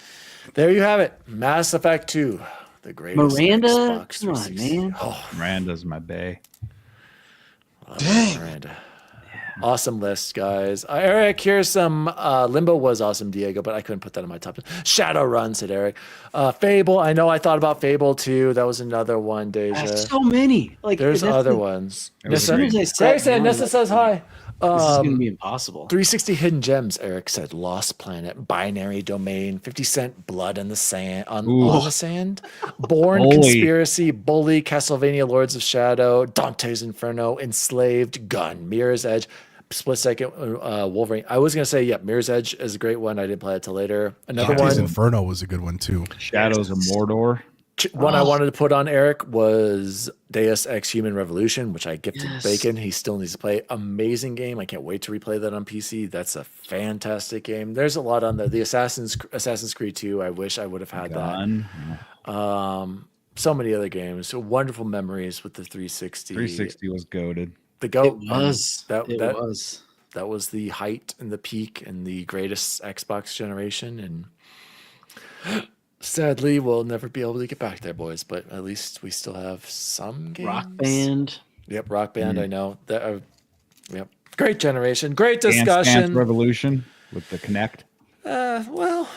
There you have it. Mass Effect 2. The greatest Miranda, Xbox come on, 360. man. Oh, Miranda's my bae. Miranda. Awesome list, guys. Eric, here's some Limbo was awesome, Diego, but I couldn't put that in my top 10. Shadowrun, said Eric. Fable, I know I thought about Fable too. That was another one, Deja. So many. Like There's that's other the- ones. It was As soon as I Gray sat said, down, Nessa like, says hi. This is gonna be impossible. 360 Hidden Gems, Eric said. Lost Planet, Binary Domain, 50 Cent, Blood in the Sand, on the Sand, Born Holy. Conspiracy, Bully, Castlevania, Lords of Shadow, Dante's Inferno, Enslaved, Gun, Mirror's Edge, Split Second, Wolverine. I was gonna say, yeah, Mirror's Edge is a great one. I didn't play it till later. Another Dante's one, Inferno was a good one too. Shadows of Mordor. one I wanted to put on Eric was Deus Ex Human Revolution, which I gifted Bacon. He still needs to play. Amazing game. I can't wait to replay that on PC. That's a fantastic game. There's a lot on there. The Assassin's Creed 2. I wish I would have had Gun. that. So many other games. So wonderful memories with the 360. 360 was goaded. The GOAT. It was. That, It that, was. that was the height and the peak and the greatest Xbox generation. And sadly, we'll never be able to get back there, boys. But at least we still have some games. Rock Band. Yep, Rock Band. I know that. Yep, great generation. Great Dance discussion. Revolution with the Kinect. Well,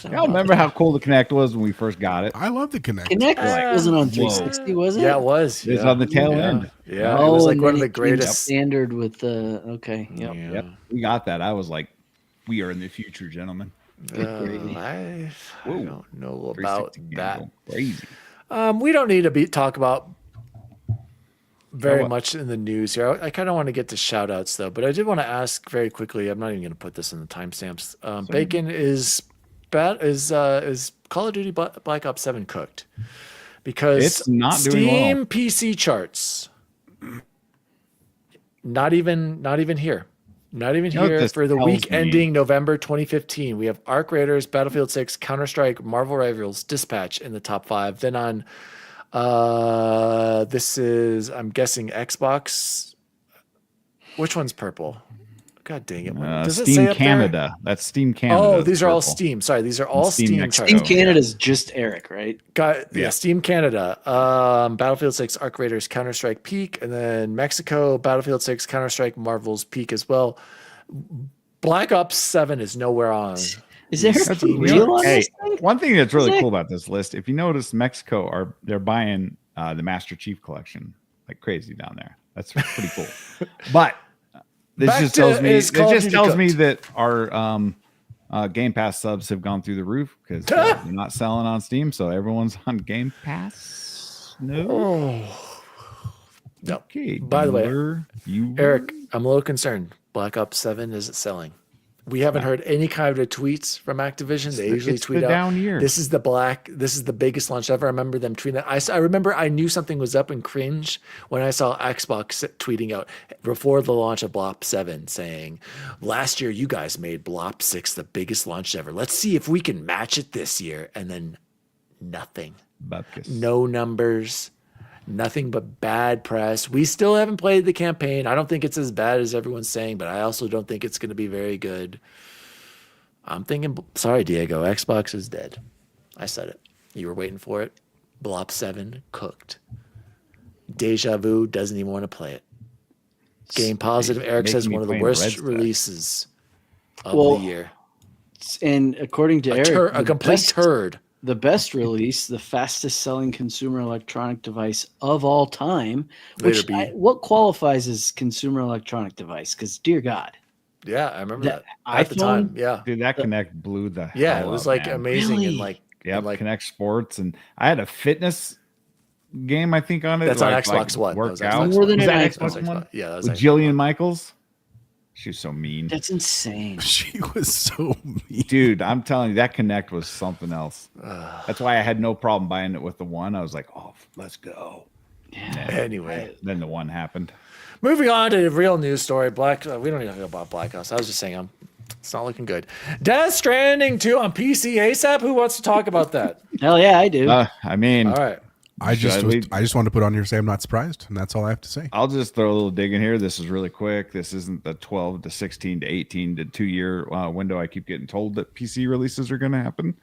Y'all remember how cool the Kinect was when we first got it? I love the Kinect. Kinect wasn't on whoa. 360, was it? yeah, it was. It's yeah. on the tail Yeah. end. Yeah, it Oh, was like and one then of the it came greatest. standard with the. Okay. Yep. Yeah. Yep, we got that. I was like, we are in the future, gentlemen. I Whoa. don't know about 360 that. game go crazy. We don't need to talk about very what? much in the news here. I kind of want to get to shout outs though, but I did want to ask very quickly. I'm not even going to put this in the timestamps. Bacon is Call of Duty Black Ops 7 cooked? Because It's not doing Steam well. PC charts, not even here. Not even You know what here this for the tells week me? ending November 2015. We have Arc Raiders, Battlefield 6, Counter-Strike, Marvel Rivals, Dispatch in the top 5. Then on this is, I'm guessing, Xbox. Which one's purple? God dang it. Does it say Steam up Canada. That's Steam there? Canada. Oh, these are all Purple. Steam. Sorry, these are all Steam Steam Mexico. charts. Team Canada's just Eric, right? Yeah, Steam Canada, Battlefield 6, Arc Raiders, Counter Strike Peak, and then Mexico, Battlefield 6, Counter Strike, Marvel's Peak as well. Black Ops 7 is nowhere on. Is Eric That's for a- real on Hey, this thing? one thing that's really Is it? cool about this list, if you notice, Mexico they're buying the Master Chief collection like crazy down there. That's pretty cool. But this Back just to tells me is Call of Duty cooked? that our Game Pass subs have gone through the roof because they're not selling on Steam, so everyone's on Game Pass. No. No. Okay. By the way, you Eric, I'm a little concerned. Black Ops 7 is it selling? We haven't heard any kind of tweets from Activision. They usually it's tweet the out, down year. This is the biggest launch ever. I remember them tweeting that. I remember I knew something was up and cringe when I saw Xbox tweeting out before the launch of Blop 7 saying, last year you guys made Blop 6 the biggest launch ever. Let's see if we can match it this year. And then nothing. Bupkis. No numbers. Nothing but bad press. We still haven't played the campaign. I don't think it's as bad as everyone's saying, but I also don't think it's going to be very good. I'm thinking, sorry, Diego, Xbox is dead. I said it. You were waiting for it. Blop 7 cooked. Deja Vu doesn't even want to play it. Game Positive, Eric Making says me one of the playing worst Red Step. releases of Well, the year. And according to Eric, A complete turd. the best release, the fastest selling consumer electronic device of all time. Later Which be. what qualifies as consumer electronic device? Because dear God, Yeah, I remember That that at the time. iPhone? Yeah, Dude, that Connect blew the yeah, hell it was up, like man. amazing and Really? like Yep, like Connect Sports, and I had a fitness game I think on it. That's on where I, Xbox One. That Work was out. Xbox More than Was an that Xbox. Xbox One? Yeah, that was With Xbox Jillian One. Michaels. She was so mean. that's insane. She was so mean. Dude, I'm telling you, that Connect was something else. That's why I had no problem buying it with the one. I was like, oh, let's go. Anyway, Then the one happened. moving on to the real news story. We don't need to talk about Black Ops. I was just saying, it's not looking good. Death Stranding 2 on PC ASAP. Who wants to talk about that? Hell yeah, I do. I mean, All right. I just Should I I just wanted to put on here and say I'm not surprised, and that's all I have to say. I'll just throw a little dig in here. This is really quick. This isn't the 12 to 16 to 18 to 2 year window I keep getting told that PC releases are going to happen.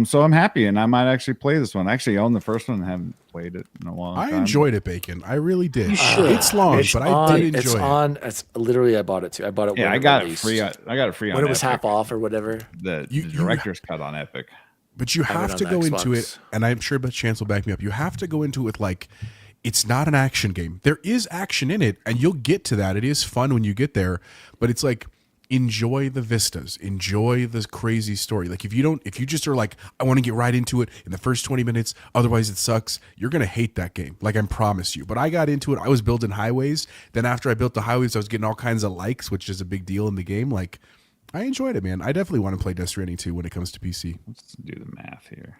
So I'm happy, and I might actually play this one. I actually own the first one and haven't played it in a long time. I enjoyed it, Bacon. I really did. You should. It's long, It's but on, I did enjoy it's it. on. It's literally I bought it too. I bought it. Yeah, when I got it released. free. I got it free on when it was Epic. half off or whatever. The You- director's cut on Epic. But you I have have it to on go the into Xbox. it, and I'm sure but Chance will back me up. You have to go into it like it's not an action game. There is action in it, and you'll get to that. It is fun when you get there, but it's like enjoy the vistas, enjoy the crazy story. Like if you just are like, I want to get right into it in the first 20 minutes, otherwise it sucks, you're gonna hate that game. Like I promise you. But I got into it, I was building highways. Then after I built the highways, I was getting all kinds of likes, which is a big deal in the game. Like I enjoyed it, man. I definitely want to play Death Stranding 2 when it comes to PC. Let's do the math here.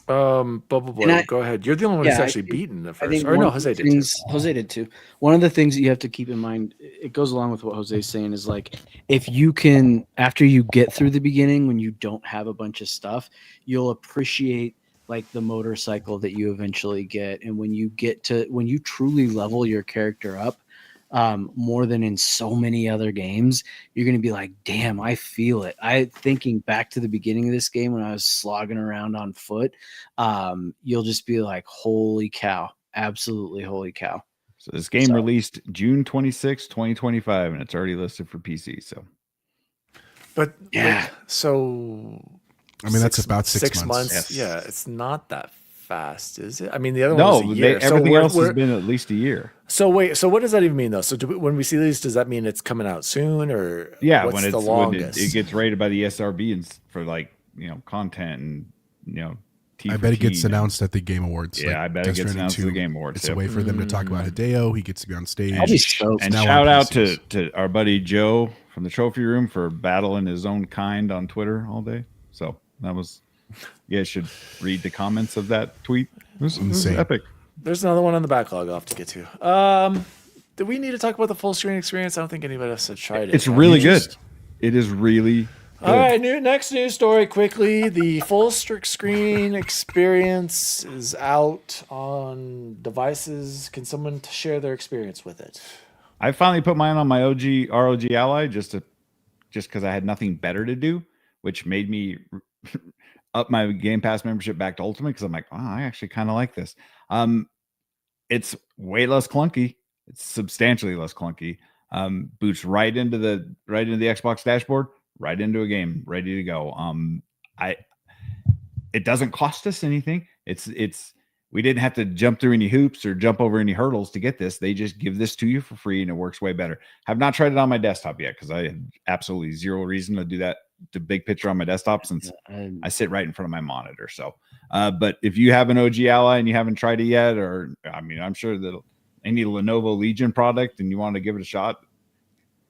Bubble Boy, And I- go ahead. You're the only one who's Yeah, I actually think- beaten the I first. think Or no, one of Jose the did too. things- Jose did too. One of the things that you have to keep in mind, it goes along with what Jose's saying, is like if you can, after you get through the beginning, when you don't have a bunch of stuff, you'll appreciate like the motorcycle that you eventually get, and when you truly level your character up, more than in so many other games, you're going to be like, damn, I feel it. Thinking back to the beginning of this game when I was slogging around on foot, you'll just be like, holy cow, absolutely holy cow. So this game released June 26, 2025, and it's already listed for PC. So But Yeah. so I mean, that's about 6 months. Yes. Yeah, it's not that fast, is it? I mean, the other no, one was a year. everything else we're- has been at least a year. So wait, so what does that even mean though? So when we see these, does that mean it's coming out soon or Yeah, what's when the it's longest? when it gets rated by the SRB and for like content and T I for bet it T gets and- announced at the Game Awards. Yeah, I bet it Death gets Stranding announced at 2, the Game Awards, It's yep. a way for them to talk about Hideo. He gets to be on stage. I'll be stoked. And now shout on out PCs. to our buddy Joe from the Trophy Room for battling his own kind on Twitter all day. So that was, you guys should read the comments of that tweet. It was Insane. epic. There's another one on the backlog I'll have to get to. Do we need to talk about the full screen experience? I don't think anybody else has tried it. It's yet. really good. It is really good. All right, next news story quickly. The full screen experience is out on devices. Can someone share their experience with it? I finally put mine on my ROG Ally just because I had nothing better to do, which made me up my Game Pass membership back to Ultimate because I'm like, oh, I actually kind of like this. It's way less clunky. It's substantially less clunky. Boots right into the Xbox dashboard, right into a game, ready to go. It doesn't cost us anything. We didn't have to jump through any hoops or jump over any hurdles to get this. They just give this to you for free and it works way better. Have not tried it on my desktop yet because I had absolutely zero reason to do that. The big picture on my desktop since I sit right in front of my monitor. So, but if you have an OG Ally and you haven't tried it yet, or I'm sure that any Lenovo Legion product and you want to give it a shot,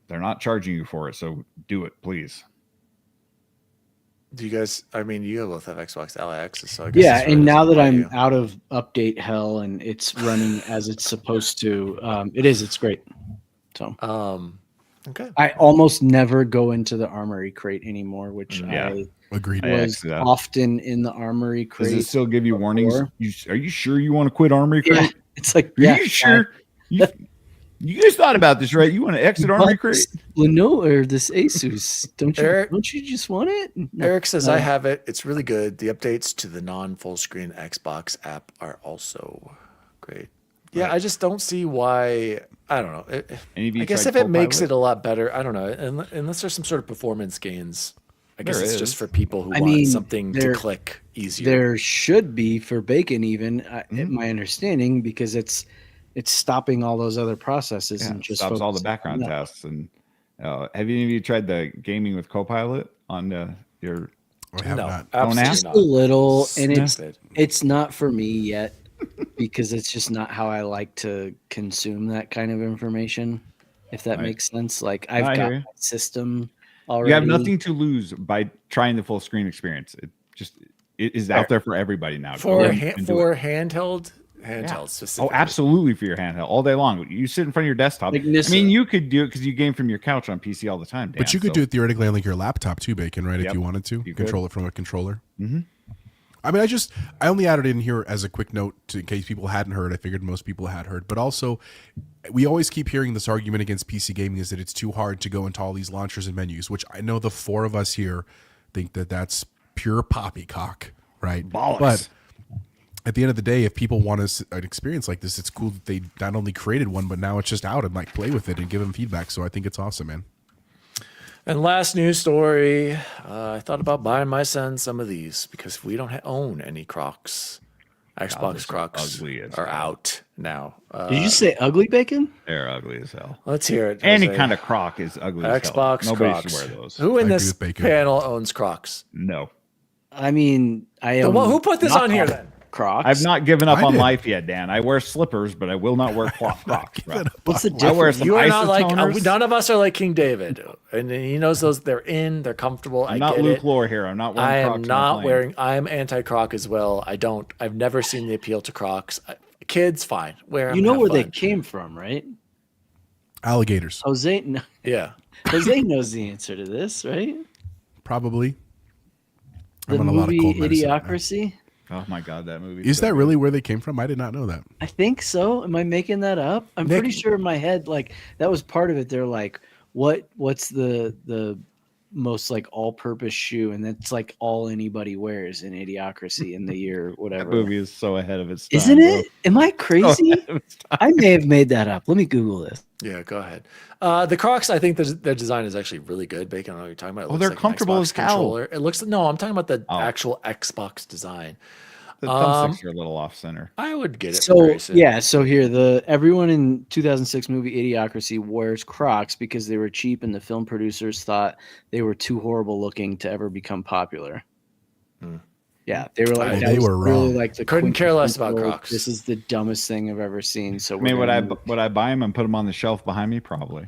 they're not charging you for it. So do it, please. Do you guys? I mean, you both have Xbox Ally X's, so I guess Yeah, this really and now doesn't that apply I'm to you. out of update hell and it's running as it's supposed to, it's great. So Okay. I almost never go into the armory crate anymore, which Yeah. Agreed. I was axed that. often in the armory Does crate. it still give you warnings? before. Are you sure you want to quit Armory Crate? Yeah, it's like, Are yeah, you sure? You guys thought about this, right? You want to exit Armory Crate? Lenovo or this Asus? Eric- Don't you just want it? No. Eric says I have it. It's really good. The updates to the non-full screen Xbox app are also great. Yeah, I just don't see why. I don't know. Any of you I guess tried if it makes Copilot? it a lot better, I don't know. Unless there's some sort of performance gains, I guess There it's is. just for people who I want mean, something to there- click easier. There should be for bacon, even Mm-hmm. my understanding, because it's stopping all those other processes Yeah, and it just stops all the focusing background on that. tests. And have any of you tried the gaming with Copilot on your? I have no, not. absolutely Just not. a little, and Stupid. it's not for me yet because it's just not how I like to consume that kind of information. If that Right. makes sense, like I I've got hear you. my system already. You have nothing to lose by trying the full screen experience. It is out there for everybody now. Go For and do it. handheld Yeah. specifically. Oh, absolutely for your handheld all day long. You sit in front of your desktop. Like I Nissa. mean, you could do it because you game from your couch on PC all the time. Dan, But you could so- do it theoretically on like your laptop too, Bacon, right? If Yep, you wanted to you control it from a controller. Mm-hmm. I mean, I only added in here as a quick note in case people hadn't heard. I figured most people had heard, but also we always keep hearing this argument against PC gaming is that it's too hard to go into all these launchers and menus, which I know the four of us here think that that's pure poppycock, right? Bollocks. But at the end of the day, if people want an experience like this, it's cool that they not only created one, but now it's just out and like play with it and give them feedback. So I think it's awesome, man. And last news story, I thought about buying my son some of these because we don't own any Crocs. Xbox those are Crocs ugly as are hell. out now. Did you say ugly bacon? They're ugly as hell. Let's hear it. Any Jose. kind of Croc is ugly as hell. Xbox Nobody Crocs. should wear those. Who in I agree this with Bacon. panel owns Crocs? No. I mean, I own Who put this on here then? Crocs. I've not given up I on did. life yet, Dan. I wear slippers, but I will not wear Crocs. Bro. What's the I difference? wear some You are not like isotoners. none of us are like King David, and he knows those. They're they're comfortable. I'm I not get Luke it. Lore here. I'm not wearing I Crocs. am on a not plane. wearing. I am anti-Croc as well. I've never seen the appeal to Crocs. Kids, fine. Wear 'em, You know have where they fun. came from, right? Alligators, Jose, no, Yeah. Jose knows the answer to this, right? probably. The I'm on a lot of movie cold medicine right now. Idiocracy. Oh my god, that movie. Is that really where they came from? I did not know that. I think so. Am I making that up? I'm Nick- pretty sure in my head, like that was part of it. They're like, what's the most like all-purpose shoe, and that's like all anybody wears in Idiocracy in the year That whatever. movie is so ahead of its time. Isn't bro. it? Am I crazy? I may have made that up. Let me Google this. Yeah, go ahead. The Crocs, I think their design is actually really good. Bacon, I don't know what you're talking about. It Oh, looks they're like an comfortable Xbox as hell. controller. It looks no, I'm talking about the Oh. actual Xbox design. The thumbsticks are a little off center. I would get it. So very soon. yeah, so here everyone in 2006 movie Idiocracy wears Crocs because they were cheap and the film producers thought they were too horrible looking to ever become popular. Yeah, they were like Well, that they was were really wrong. like the Couldn't care less about quintessential, Crocs. This is the dumbest thing I've ever seen. So I mean, we're would gonna I buy them and put them on the shelf behind me? Probably,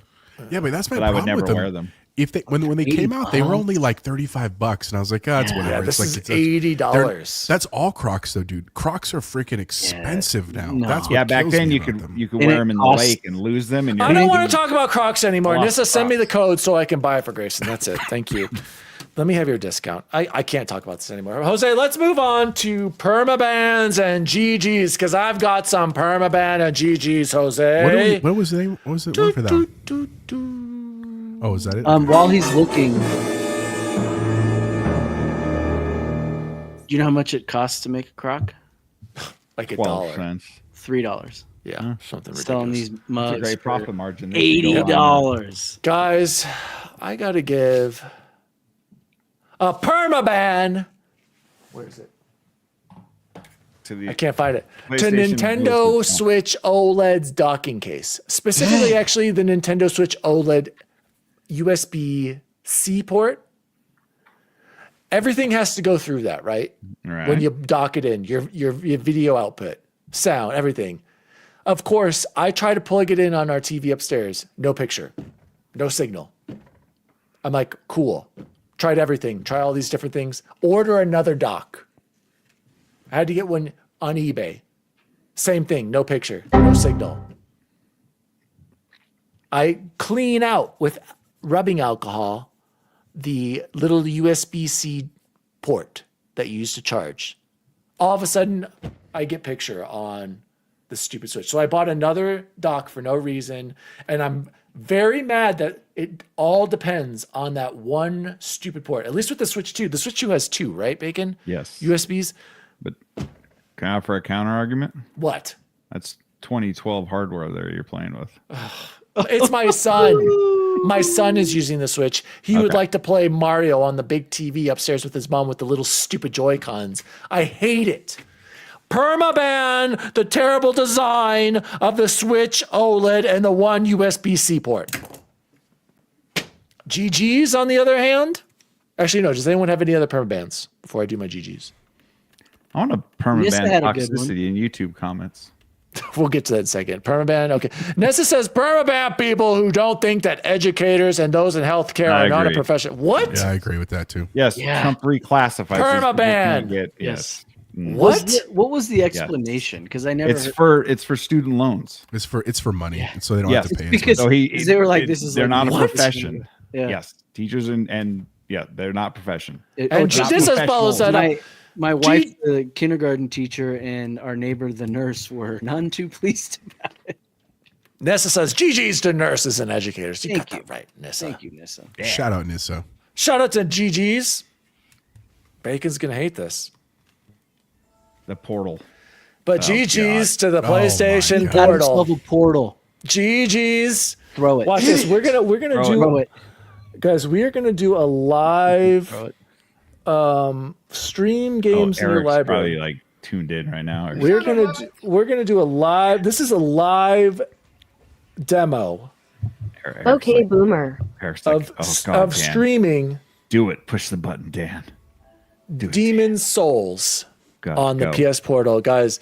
Yeah, but that's my but I problem would never with them. wear them. If they when they came out, they were $80. only like $35, and I was like, oh, it's Yeah. whatever. Yeah, this it's is like $80. That's all Crocs, though, dude. Crocs are freaking expensive now. no. That's what Yeah, back kills then me you about could them. you could And wear it them in the costs- lake and lose them. And I don't want to talk about Crocs anymore. Lost Nissa, send me the Crocs. code so I can buy it for Grayson. That's it. Thank you. Let me have your discount. I can't talk about this anymore. Jose, let's move on to permabands and GGs because I've got some permaban and GGs, Jose. What was the name? What was the word for that? Oh, is that it? while he's looking, do you know how much it costs to make a Croc? Like $1. 12 cents. $3. Yeah, something ridiculous. Selling these It's mugs a great for profit margin. They should go on there. $80. Guys, I got to give a permaban. Where is it? To the, I can't find it. To PlayStation Nintendo Bluetooth. Switch OLED's docking case. Specifically, actually, the Nintendo Switch OLED USB-C port. Everything has to go through that, right? Right. When you dock it in, your video output, sound, everything. Of course, I try to plug it in on our TV upstairs. No picture, no signal. I'm like, cool. Tried everything. Try all these different things. Order another dock. I had to get one on eBay. Same thing. No picture, no signal. I clean out with rubbing alcohol the little USB-C port that you used to charge. All of a sudden, I get picture on the stupid Switch. So I bought another dock for no reason, and I'm very mad that it all depends on that one stupid port. At least with the Switch 2. The Switch 2 has two, right, Bacon? Yes. USBs. But can I offer a counter argument? What? That's 2012 hardware there you're playing with. It's my son. My son is using the Switch. He would like to play Mario on the big TV upstairs with his mom with the little stupid Joy-Cons. I hate it. Permaban the terrible design of the Switch OLED and the one USB-C port. GG's, on the other hand. Actually, no. Does anyone have any other permabans before I do my GG's? I want a Nissa permaban had a good one. toxicity in YouTube comments. We'll get to that in a second. Permaban, okay. Nessa says permaban people who don't think that educators and those in healthcare I are not a agree. profession. What? Yeah, I agree with that too. Yes, Yeah. Trump reclassifies. these people Permaban. can't get- Yes. What? What was the explanation? Because I never. It's for student loans. It's for money, so they don't Yes. have to pay. Because So they were like, this is they're like not a what? profession. Yeah. Yes, teachers and yeah, they're not profession. It- And oh, this not follows that up. my wife's the kindergarten teacher and our neighbor the nurse were none too pleased about it. Nessa says GG's to nurses and educators. You Thank got that right, Nessa. Thank you, Nissa. Shout out Nissa. Shout out to GG's. Bacon's gonna hate this. The portal. But GG's to the my PlayStation God. Got himself Portal. a portal. GG's. Throw it. Watch this. We're gonna Throw it. guys. We are gonna do a live Throw it. stream games in your Eric's library. probably like tuned in right now. Or We're gonna do a live. This is a live demo Eric's Okay, like- boomer. Eric's like, of oh God, of Dan, streaming do it. Push the button, Dan. Do it. Demon Souls Go, on the go. PS Portal, guys.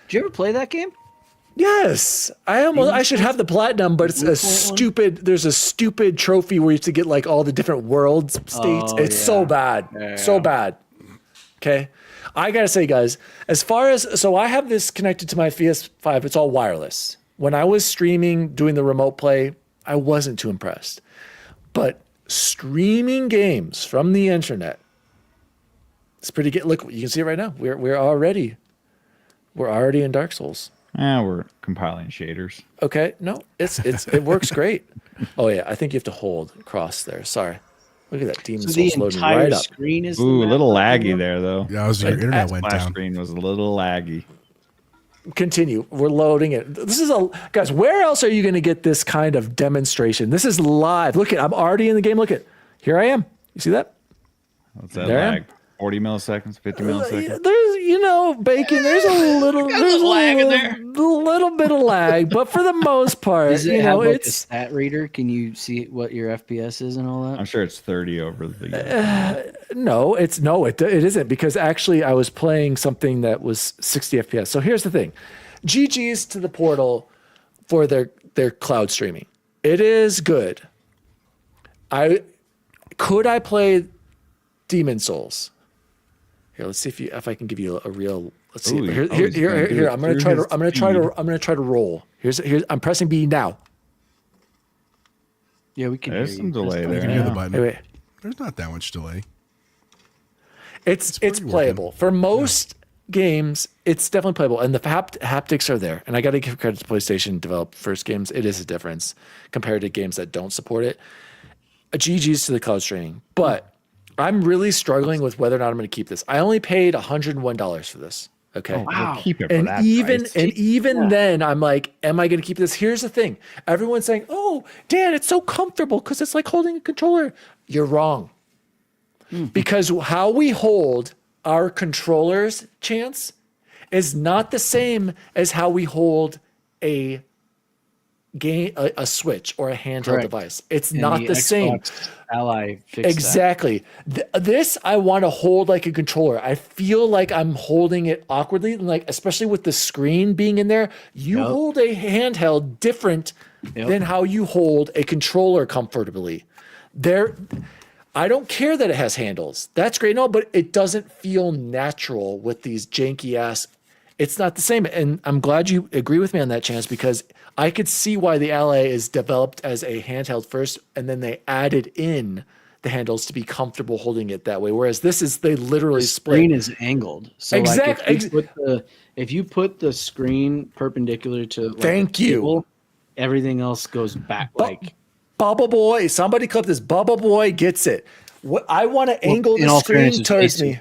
Did you ever play that game? Yes, I should have the platinum, but it's a stupid. There's a stupid trophy where you have to get like all the different world states. Oh, It's so yeah. bad, so bad. Okay, I gotta say, guys, as far as I have this connected to my PS5. It's all wireless. When I was streaming, doing the remote play, I wasn't too impressed. But streaming games from the internet, it's pretty good. Look, you can see it right now. We're already in Dark Souls. We're compiling shaders. Okay, no, it works great. Oh yeah, I think you have to hold cross there. Sorry, look at that Demon So the Souls loading entire right up. screen is. Ooh, a the little map laggy now? there though. Yeah, your internet went Splash down. screen was a little laggy. Continue. We're loading it. This is guys. Where else are you going to get this kind of demonstration? This is live. Look at. I'm already in the game. Look at. Here I am. You see that? What's that There I am. lag? 40 milliseconds, 50 milliseconds. There's Bacon. There's a little lag in there. little bit of lag, but for the most part, Does it have like a it's stat reader? Can you see what your FPS is and all that? I'm sure it's 30 over the. No, it isn't, because actually I was playing something that was 60 FPS. So here's the thing. GG's to the Portal for their cloud streaming. It is good. Could I play Demon Souls? Here, let's see if I can give you a real. Let's see. Ooh, Here, oh, he's gonna do here. it I'm gonna through try to. his I'm gonna try to. feed. I'm gonna try to roll. Here's. I'm pressing B now. Yeah, we can. There's hear some you. delay You there. can hear the Yeah. button. Wait. There's not that much delay. It's pretty playable for most games. It's definitely playable, and the haptics are there. And I got to give credit to PlayStation developed first games. It is a difference compared to games that don't support it. GG's to the cloud streaming, but I'm really struggling with whether or not I'm going to keep this. I only paid $101 for this. Okay. We'll keep it for And that even price. then, I'm like, am I going to keep this? Here's the thing. Everyone's saying, "Oh, Dan, it's so comfortable because it's like holding a controller." You're wrong. Because how we hold our controllers, Chance, is not the same as how we hold a game, a Switch or a handheld Correct. device. It's And not the same. Xbox Ally fixed Exactly. This I want to hold like a controller. I feel like I'm holding it awkwardly, like especially with the screen being in there. You Yep. hold a handheld different Yep. than how you hold a controller comfortably. I don't care that it has handles. That's great, no, but it doesn't feel natural with these janky ass. It's not the same, and I'm glad you agree with me on that, Chance, because I could see why the Ally is developed as a handheld first, and then they added in the handles to be comfortable holding it that way. Whereas this is they literally The split. screen is angled. So Exact- if you put the screen perpendicular to like, Thank the you. table, everything else goes back. Like Bubble Boy, somebody clip this. Bubble Boy gets it. What I want to angle in the all screen fairness, it's towards facing- me.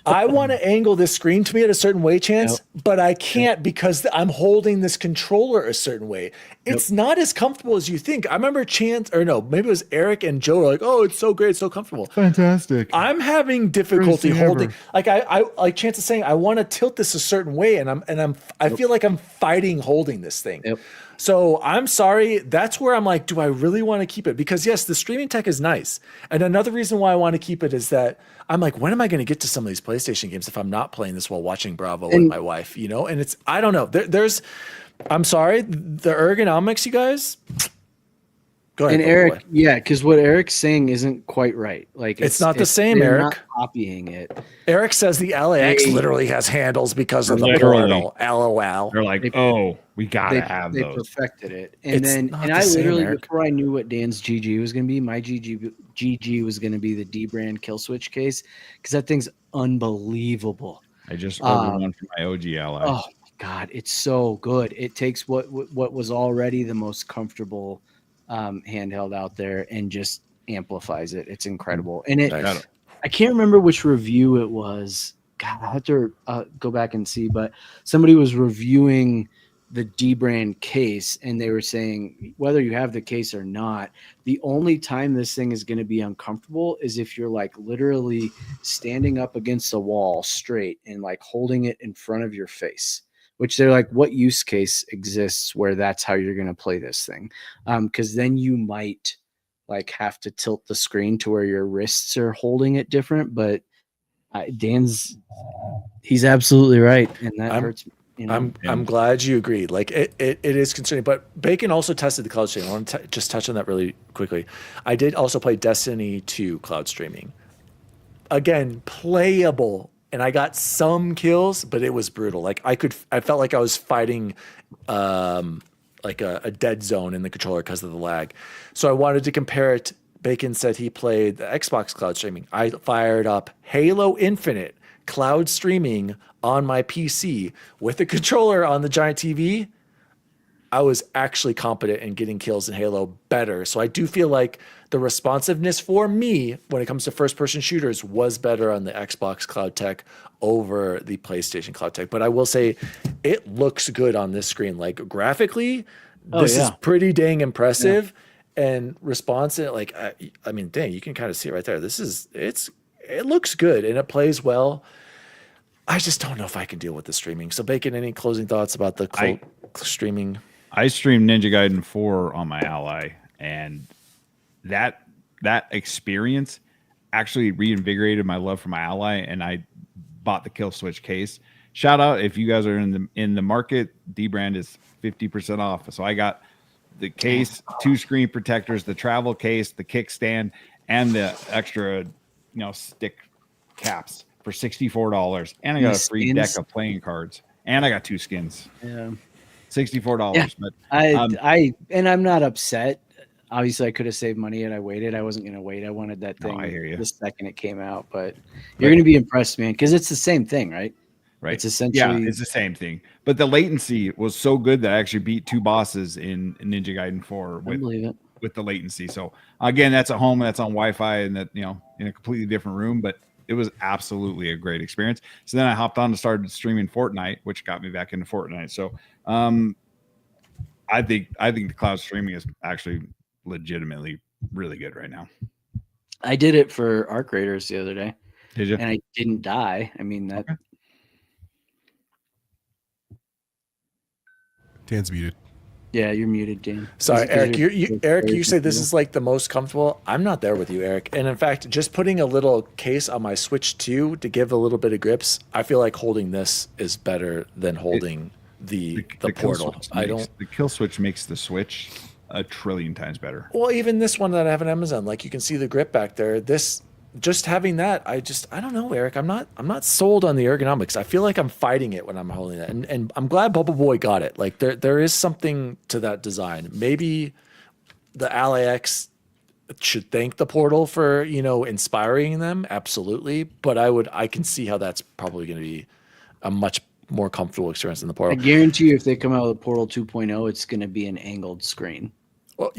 I want to angle this screen to me at a certain way, Chance, but I can't because I'm holding this controller a certain way. It's not as comfortable as you think. I remember Chance, or no, maybe it was Eric and Joe were like, "Oh, it's so great, it's so comfortable." Fantastic. I'm having difficulty thing holding. ever. Like I like Chance is saying, I want to tilt this a certain way, and I feel like I'm fighting holding this thing. Yep. So I'm sorry. That's where I'm like, do I really want to keep it? Because yes, the streaming tech is nice. And another reason why I want to keep it is that I'm like, when am I going to get to some of these PlayStation games if I'm not playing this while watching Bravo with my wife, you know? And it's, I don't know. I'm sorry, the ergonomics, you guys. Go ahead. And Eric, yeah, because what Eric's saying isn't quite right. Like It's not the same, they're Eric. not copying it. Eric says the LAX literally has handles because of the Literally. portal. LOL. They're like, oh, we gotta have They those. perfected it, and It's then not and the I same, literally Eric. before I knew what Dan's GG was going to be, my GG was going to be the D brand kill switch case because that thing's unbelievable. I just ordered one for my OG ally. Oh my god, it's so good. It takes what was already the most comfortable handheld out there and just amplifies it. It's incredible, and it. Nice. I can't remember which review it was. God, I have to go back and see, but somebody was reviewing the D brand case and they were saying whether you have the case or not, the only time this thing is going to be uncomfortable is if you're like literally standing up against the wall straight and like holding it in front of your face, which they're like, what use case exists where that's how you're going to play this thing? Because then you might like have to tilt the screen to where your wrists are holding it different, but he's absolutely right, and that hurts. You know? I'm glad you agreed. Like it is concerning, but Bacon also tested the cloud streaming. I want to just touch on that really quickly. I did also play Destiny 2 cloud streaming. Again, playable, and I got some kills, but it was brutal. Like I felt like I was fighting like a dead zone in the controller because of the lag. So I wanted to compare it. Bacon said he played the Xbox cloud streaming. I fired up Halo Infinite cloud streaming on my PC with a controller on the giant TV. I was actually competent in getting kills in Halo better. So I do feel like the responsiveness for me when it comes to first-person shooters was better on the Xbox cloud tech over the PlayStation cloud tech. But I will say it looks good on this screen. Like graphically, this is pretty dang impressive. And responsive, like I mean, dang, you can kind of see it right there. It looks good and it plays well. I just don't know if I can deal with the streaming. So, Bacon, any closing thoughts about the streaming? I streamed Ninja Gaiden 4 on my ally, and that experience actually reinvigorated my love for my ally, and I bought the kill switch case. Shout out if you guys are in the market, D brand is 50% off. So I got the case, 2 screen protectors, the travel case, the kickstand, and the extra, stick caps for $64. And I got a free deck of playing cards. And I got 2 skins. Yeah. $64. Yeah. But I'm not upset. Obviously I could have saved money and I waited. I wasn't going to wait. I wanted that thing I hear you. the second it came out, but you're going to be impressed, man. Cause it's the same thing, right? Right. It's essentially it's the same thing. But the latency was so good that I actually beat 2 bosses in Ninja Gaiden 4 with the latency. So again, that's at home, that's on Wi-Fi, and that in a completely different room. But it was absolutely a great experience. So then I hopped on to start streaming Fortnite, which got me back into Fortnite. So I think the cloud streaming is actually legitimately really good right now. I did it for Arc Raiders the other day. Did you? And I didn't die. I mean that. Okay. Dan's muted. Yeah, you're muted, Dan. Sorry, Eric. Eric, you say this is. is like the most comfortable. I'm not there with you, Eric. And in fact, just putting a little case on my Switch 2 to give a little bit of grips, I feel like holding this is better than holding the portal. The kill switch makes the Switch a trillion times better. Well, even this one that I have on Amazon, like you can see the grip back there. Just having that, I don't know, Eric. I'm not sold on the ergonomics. I feel like I'm fighting it when I'm holding that, and I'm glad Bubble Boy got it. Like there is something to that design. Maybe the LAX should thank the portal for inspiring them. Absolutely, but I can see how that's probably going to be a much more comfortable experience in the I portal. guarantee you, if they come out with Portal 2.0, it's going to be an angled screen. Well,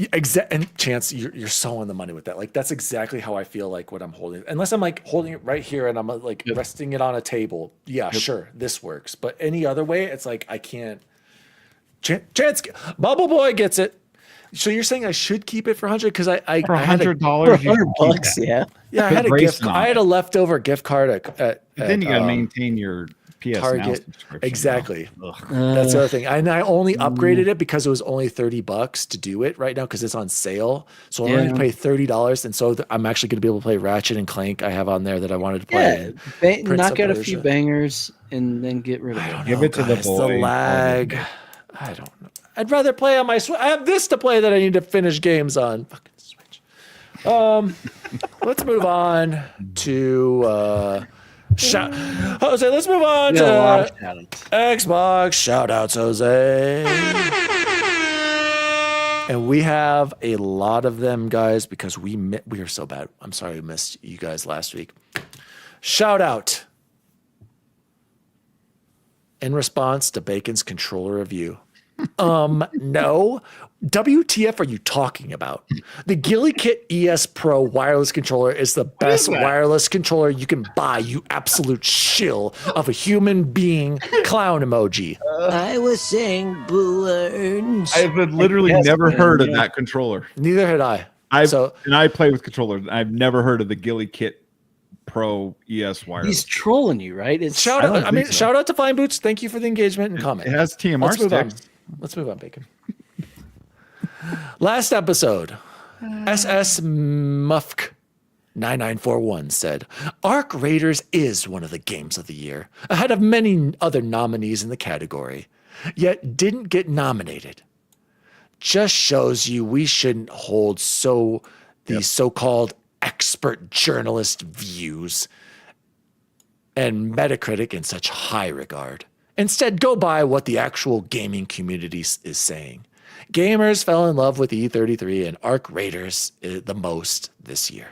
and Chance, you're so on the money with that. Like that's exactly how I feel like what I'm holding. Unless I'm like holding it right here and I'm like resting it on a table. Yeah, sure, this works. But any other way, it's like I can't. Chance, Bubble Boy gets it. So you're saying I should keep it for 100 because I For had a, $100, you $100, yeah. yeah, I had a Put gift. bracing on I had it. a leftover gift card at Then you got to um, maintain your PS Now Target. subscription. Exactly. Ugh. That's the other thing. And I only upgraded it because it was only $30 to do it right now because it's on sale. So I only Yeah. pay $30. And so I'm actually going to be able to play Ratchet and Clank. I have on there that I wanted to play. Yeah, Prince knock of out a few Persia. bangers and then get rid of I it. don't Give know, it to the guys, boy. The lag. I don't know. I'd rather play on my Switch. I have this to play that I need to finish games on. Fucking Switch. Let's move on to Jose. Let's move on We got a lot of to shout-outs. Xbox. Shout outs, Jose. And we have a lot of them, guys, because we are so bad. I'm sorry we missed you guys last week. Shout out in response to Bacon's controller review. No. WTF are you talking about? The GillyKit ES Pro wireless controller is the best wireless controller you can buy, you absolute shill of a human being clown emoji. I was saying Boo Earns. I've literally Yes, never man, heard of yeah. that controller. Neither had I. I So play with controllers. I've never heard of the GillyKit Pro ES wireless. He's trolling you, right? It's shout out. don't I mean, think so. shout out to Flying Boots. Thank you for the engagement and comment. It has TMR Let's move on. sticks. Let's move on, Bacon. Last episode, SS Mufk 9941 said, Arc Raiders is one of the games of the year, ahead of many other nominees in the category, yet didn't get nominated. Just shows you we shouldn't hold these so-called expert journalist views and Metacritic in such high regard. Instead, go by what the actual gaming community is saying. Gamers fell in love with E33 and Arc Raiders the most this year.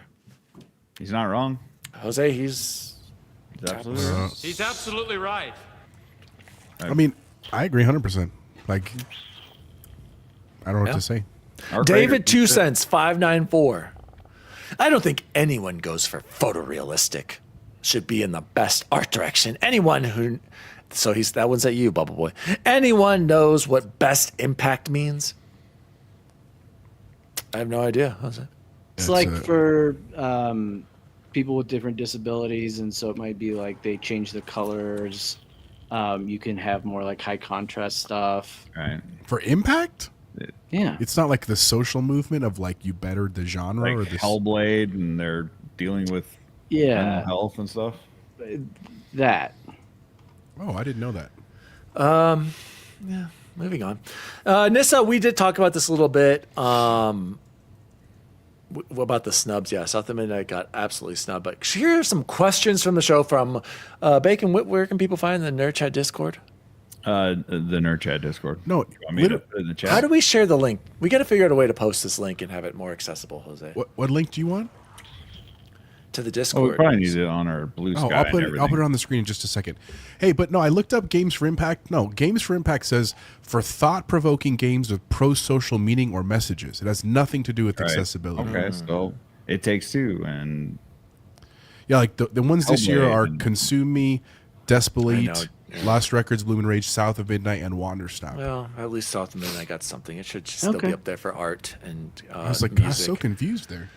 He's not wrong. Jose, he's He's absolutely wrong. He's absolutely right. I mean, I agree 100%. Like, I don't know what to say. Arc David Raiders, 2 cents 594. I don't think anyone goes for photorealistic. Should be in the best art direction. That one's at you, Bubble Boy. Anyone knows what best impact means? I have no idea. How's it? It's It's like a- for people with different disabilities, and so it might be like they change the colors. You can have more like high contrast stuff. Right. For impact, Yeah, it's not like the social movement of like you bettered the genre or Like this. Hellblade, and they're dealing with mental yeah, health and stuff. that. Oh, I didn't know that. Moving on. Nissa, we did talk about this a little bit. What about the snubs? Yeah, South of Midnight got absolutely snubbed. But here are some questions from the show from Bacon. Where can people find the Nerd Chat Discord? The Nerd Chat Discord. No, You want me to put it in the chat? How do we share the link? We got to figure out a way to post this link and have it more accessible, Jose, what link do you want? to the Oh, we Discord. probably need it on our Blue Sky. Oh, I'll and put it on the screen in just a second. Hey, but no, I looked up Games for Impact. No, Games for Impact says for thought-provoking games with pro-social meaning or messages. It has nothing to do with Right. accessibility. Okay, so It Takes Two and Yeah, like the ones this year Hellblade are and- Consume Me, I Despelate, know. Lost Records, Bloom and Rage, South of Midnight, and Wanderstop. Well, at least South of Midnight got something. It should still Okay. be up there for art and I was like, I was so music. confused there.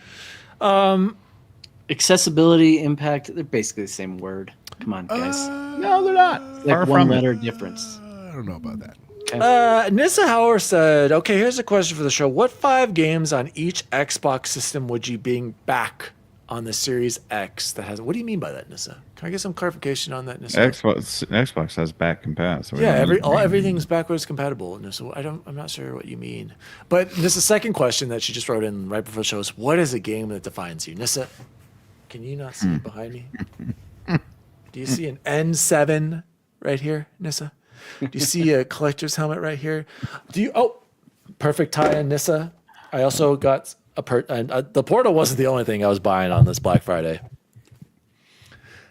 Accessibility, impact, they're basically the same word. Come on, guys. no, they're not. like Far one from it. letter difference. I don't know about that. Nissa Hauer said, okay, here's a question for the show. What 5 games on each Xbox system would you bring back on the Series X that has... What do you mean by that, Nissa? Can I get some clarification on that, Nissa? Xbox has back compat. So we Yeah, don't need to bring- everything's backwards compatible. Nissa, I'm not sure what you mean. But this is the second question that she just wrote in right before the show is, what is a game that defines you? Nissa, can you not see behind me? Do you see an N7 right here, Nissa? Do you see a collector's helmet right here? Perfect tie-in, Nissa. I also got the Portal wasn't the only thing I was buying on this Black Friday.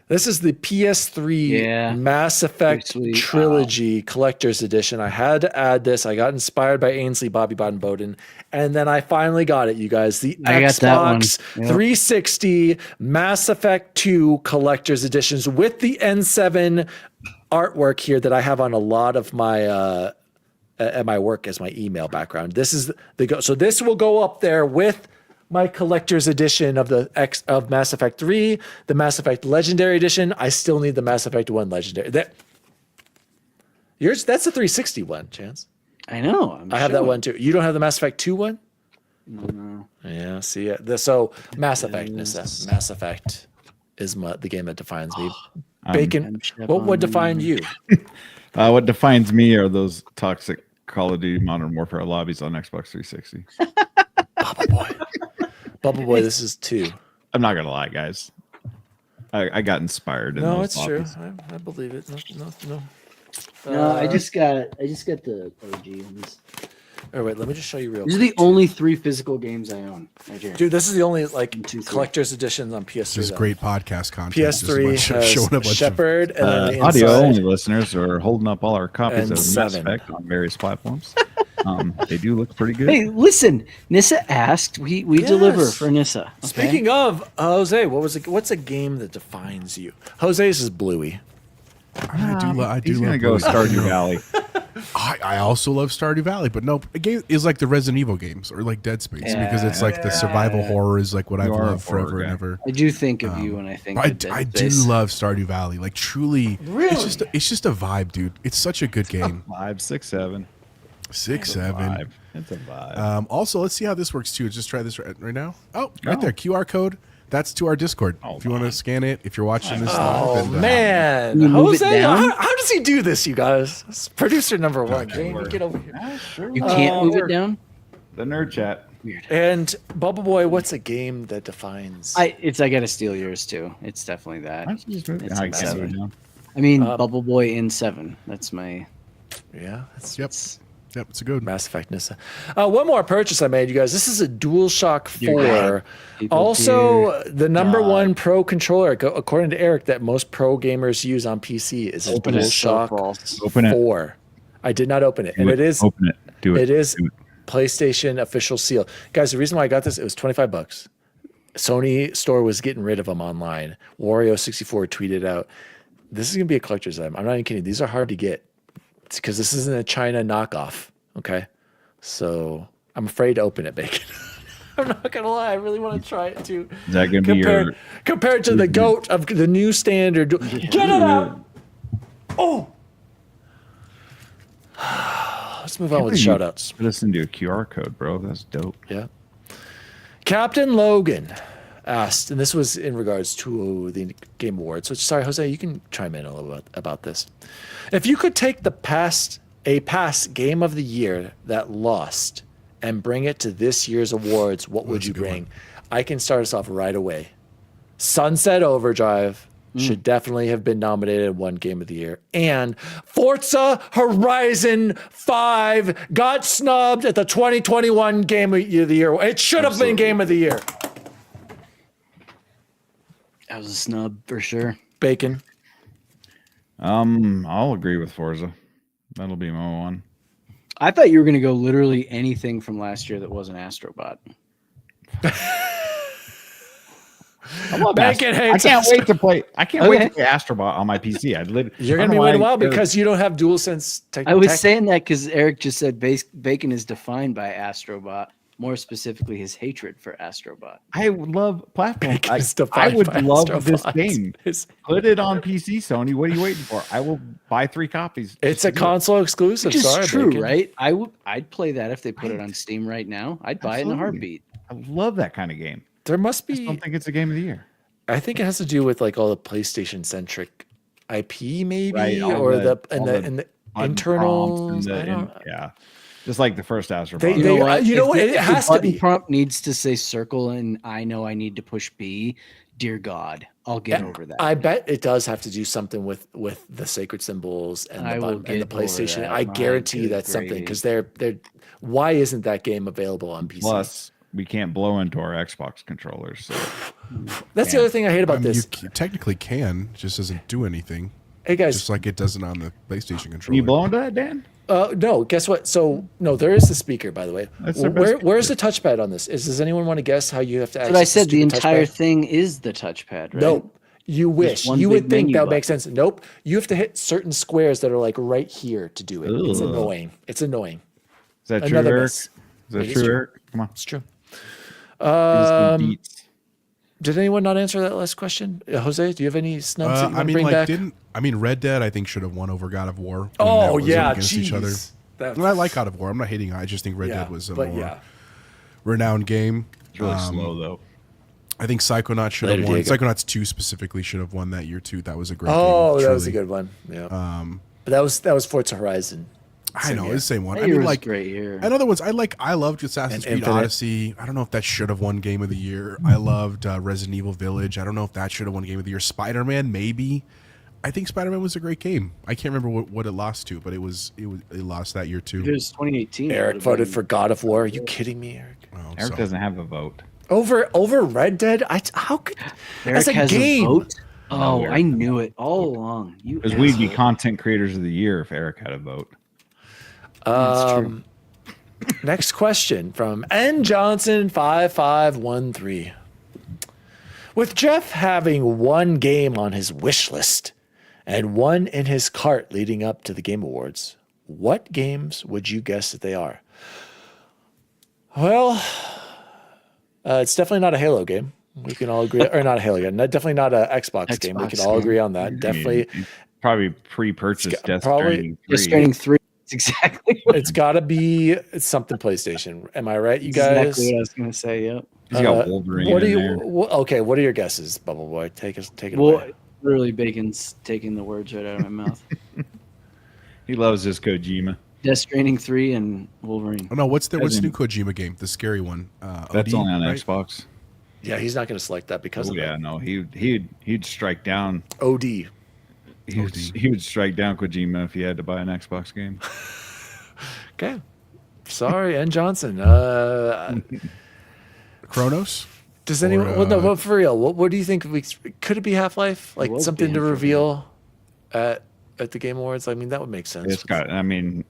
This is the PS3 Yeah. Mass Effect Sweet. Trilogy Collector's Edition. I had to add this. I got inspired by Ainsley Bobby Baden-Bowden, and then I finally got it, you guys. The I got that one. Xbox Yep. 360 Mass Effect 2 Collector's Editions with the N7 artwork here that I have on a lot of my at my work as my email background. This is so this will go up there with my collector's edition of of Mass Effect 3, the Mass Effect Legendary Edition. I still need the Mass Effect 1 Legendary. That's the 360 one, Chance. I know. I have that showing. one too. You don't have the Mass Effect 2 one? No. Yeah, see it. So Mass Effect, Nissa. Mass Effect is the game that defines me. Bacon, what would define you? What defines me are those toxic Call of Duty Modern Warfare lobbies on Xbox 360. Bubble Boy, this is 2. I'm not gonna lie, guys. I got inspired. In No, those it's true. lobbies. I believe it. No. No, I just got the OG ones. Oh, wait, let me just show you real These are quick. the only 3 physical games I own. Right here. Dude, this is the only like 2, 3. collector's editions on PS3. This is though. great podcast content. Just a PS3 bunch of- showing a bunch has of- Shepard and then the Audio inside. only listeners are holding up all our copies And of Mass 7. Effect on various platforms. They do look pretty good. Hey, listen. Nissa asked. We deliver Yes. for Nissa. Okay? Speaking of Jose, what's a game that defines you? Jose's is Bluey. I do He's gonna love go Bluey. Stardew Valley. I also love Stardew Valley, but no, a game is like the Resident Evil games or like Dead Space because it's like the survival horror is like what I've You are a loved forever horror and guy. ever. I do think of you when I think. I, of Dead I do Space. love Stardew Valley. Like truly, it's just a vibe, dude. It's such a good game. 5, 6, 7. 6, 7. Vibe. It's a vibe. Also, let's see how this works too. Just try this right now. Oh, right Oh. there, QR code. That's to our Discord. Oh, if you want to my. scan it, if you're watching this Oh live, and, man, Can you move it Jose, down? how does he do this, you guys? It's producer number 1. Jamie, get over here. You can't move it down. The nerd chat. Weird. And Bubble Boy, what's a game that defines? I gotta steal yours too. It's definitely that. Why don't you just move it? It's I in can't move it 7. down. I mean, Bubble Boy in 7. That's my. Yeah, that's Yep, it's a good one. Mass Effect Nissa. One more purchase I made, you guys. This is a DualShock 4. People Also, the number one pro controller, according to Eric, that most pro gamers use on PC is a Open it. So DualShock false. Open it. 4. I did not open it, and it is Open it. Do it. it is Do it. PlayStation official seal. Guys, the reason why I got this, it was $25. Sony store was getting rid of them online. Wario64 tweeted out, "This is gonna be a collector's item." I'm not even kidding. These are hard to get because this isn't a China knockoff. Okay, so I'm afraid to open it, Bacon. I'm not gonna lie. I really want to try it too. Is that gonna be your? Compared to the goat of the new standard. Get it out! Oh. Let's move on with shout outs. Put us into a QR code, bro. That's dope. Yeah. Captain Logan asked, and this was in regards to the Game Awards. So sorry, Jose, you can chime in a little bit about this. If you could take a past game of the year that lost and bring it to this year's awards, what would That's a you good bring? I can start us off right away. Sunset Overdrive should definitely have been nominated and won Game of the Year. And Forza Horizon 5 got snubbed at the 2021 Game of the Year. It should have been Game of the Year. That was a snub for sure. Bacon. I'll agree with Forza. That'll be my one. I thought you were gonna go literally anything from last year that wasn't Astrobot. I love Bacon I hates can't Astrobot. wait to play. I can't wait Okay. to play Astrobot on my PC. You're going to be waiting a while because you don't have DualSense tech. I was saying that because Eric just said Bacon is defined by Astrobot. More specifically, his hatred for Astrobot. I love platform. Bacon I, is I defined would by love this Astrobots. game. Put it on PC, Sony. What are you waiting for? I will buy 3 copies. It's a console exclusive. Which is Sorry, true, Bacon. right? I'd play that if they put it on Steam right now. I'd buy it in a Absolutely. heartbeat. I love that kind of game. There must I be. don't think it's a game of the year. I think it has to do with like all the PlayStation centric IP, maybe, Right, all or the- the all the and the Button internals. prompts and I don't. yeah, just like the first Astrobot. They- You know what? you know If what? the- It if the has to button be. prompt needs to say circle, and I know I need to push B. Dear God, I'll get over that. I bet it does have to do something with the sacred symbols and I the will button and the get over PlayStation. that. I My guarantee good that's something gravy. because they're. Why isn't that game available on PC? Plus, we can't blow into our Xbox controllers. So That's the other thing I hate about I mean, this. technically can, it just doesn't do anything. Hey guys, Just like it doesn't on the PlayStation can controller. you blow into that, Dan? no, guess what? So no, there is the speaker, by the way. That's their best Where's the touchpad on this? Does anyone want to guess how you have to access But I said the stupid entire touchpad? thing is the touchpad, right? Nope. You wish. one You big would think menu that would make button. sense. Nope. You have to hit certain squares that are like right here to do it. It's Ugh. annoying. It's annoying. Is that true, Another Eric? miss. Is that It is true, true. Eric? Come on. It's true. Give us the beats. Did anyone not answer that last question? Jose, do you have any snubs that you I want to mean, bring like, back? Red Dead, I think, should have won over God of War. when that Oh was yeah, against each other. jeez. That- And I like God of War. I'm not hating on it. I just think Red Dead was a but more yeah. renowned game. It's really slow though. I think Psychonauts should Later, have won. Diego. Psychonauts 2 specifically should have won that year too. That was a great game. Oh, that was a truly. good one. Yeah. But that was Forza Horizon. I know, it's the same one. That I year mean, was like, great year. and other ones, I loved Assassin's And Creed Infinite. Odyssey. I don't know if that should have won Game of the Year. I loved Resident Evil Village. I don't know if that should have won Game of the Year. Spider-Man, maybe. I think Spider-Man was a great game. I can't remember what it lost to, but it lost that year It too. was 2018. it Eric would've voted been- for God of War. Are you kidding me, Eric? Oh, Eric so- doesn't have a vote. Over Red Dead? How could Eric as a has game? a vote. Oh, Eric I knew it all along. You Because we'd be asshole. content creators of the year if Eric had a vote. That's true. Next question from N Johnson 5513. With Jeff having one game on his wish list and one in his cart leading up to the Game Awards, what games would you guess that they are? Well, it's definitely not a Halo game. We can all agree, or not a Halo game. Definitely not an Xbox game. We Xbox can all game. agree on that. Definitely, I mean, probably pre-purchased Death probably- Stranding 3. Just Stranding 3. That's exactly what, it's got to be something PlayStation. Am I right, you guys? exactly what I was going to say. Yep. He's got Wolverine What do in you? there. Okay, what are your guesses, Bubble Boy? Take it Well, away. literally, Bacon's taking the words right out of my mouth. He loves his Kojima. Death Stranding 3 and Wolverine. Oh no, what's the new Doesn't- Kojima game? The scary one. That's OD, only on right? Xbox. Yeah, he's not going to select that because Oh of yeah, that. no, he'd strike down. OD. He would strike down Kojima if he had to buy an Xbox game. Okay. Sorry, N Johnson. Chronos. Does anyone? Or, well, no, but for real, what do you think? Could it be Half Life? Like It was something to banned for reveal at the Game Awards? I mean, that would make sense. It's got. I mean,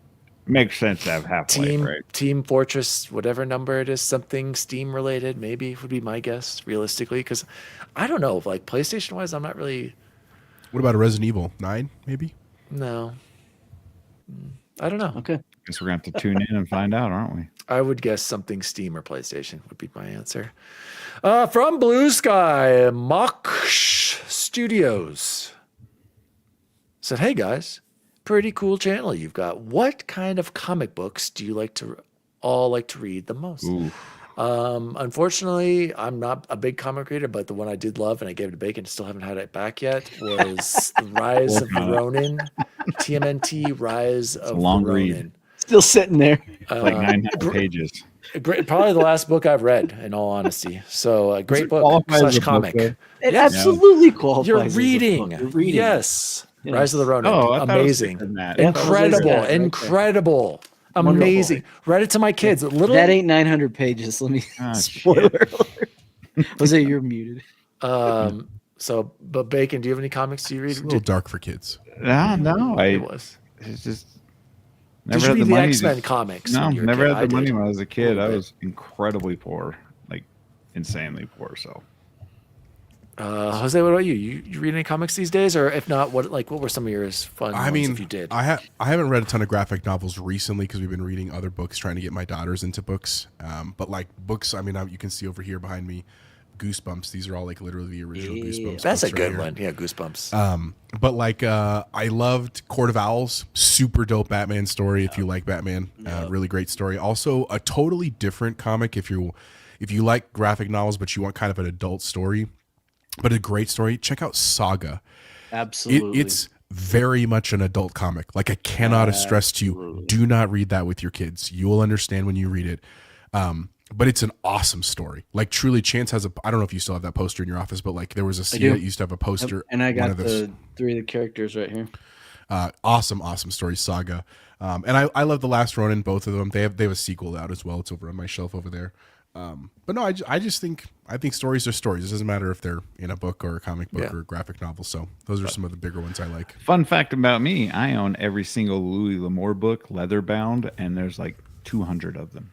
makes sense to have Half-Life, Team right? Team Fortress, whatever number it is, something Steam related, maybe would be my guess, realistically. Because I don't know, like PlayStation wise, I'm not really. What about a Resident Evil 9? Maybe. No. I don't know. Okay. Guess we're gonna have to tune in and find out, aren't we? I would guess something Steam or PlayStation would be my answer. From Blue Sky, Mock Studios said, "Hey guys, pretty cool channel you've got. What kind of comic books do you all like to read the most?" Ooh, Unfortunately, I'm not a big comic reader, but the one I did love and I gave it to Bacon, still haven't had it back yet, was The Rise of Working on it. Ronin. TMNT Rise of a long read. Ronin. Still sitting there. like 900 pages. Great, probably the last book I've read, in all honesty. So, a great it book qualify as slash a book, comic. though? It Yes. absolutely qualifies. You're as a reading. book. You're reading. Yes. Yes. Rise of the Ronin. Oh, I thought it was Amazing. different than that. Yeah, that was Incredible. right there. Incredible. Amazing. Read it to my kids. Little That ain't 900 pages. Let me Ah, spoiler alert. Jose, you're muted. so but Bacon, do you have any comics you read? It's a little dark for kids. No, It was. it's just Did never you had read the the money. X-Men to- comics? No, when you were a never kid? had the I money did. when I was a kid. little I bit. was incredibly poor, like insanely poor. So Jose, what about you? You read any comics these days, or if not, what were some of yours fun? I ones mean, if you did. I haven't read a ton of graphic novels recently because we've been reading other books, trying to get my daughters into books. But like books, I mean, you can see over here behind me, Goosebumps. These are all like literally the original Goosebumps. That's a books right good here. one. Yeah, Goosebumps. But like, I loved Court of Owls. Super dope Batman story. If you like Batman, really great story. Also, a totally different comic if you like graphic novels, but you want kind of an adult story, but a great story. Check out Saga. Absolutely. It's very much an adult comic. Like I cannot stress to you, do not read that with your kids. You will understand when you read it. But it's an awesome story. Like truly, Chance has I don't know if you still have that poster in your office, but like there was a scene do. that used to have a poster. and I one got of the 3 of the characters right here. awesome story, Saga. And I love The Last Ronin, both of them. They have a sequel out as well. It's over on my shelf over there. But no, I just think stories are stories. It doesn't matter if they're in a book or a comic book or a graphic novel. So those are some of the bigger ones I like. Fun fact about me, I own every single Louis L'Amour book, leather bound, and there's like 200 of them.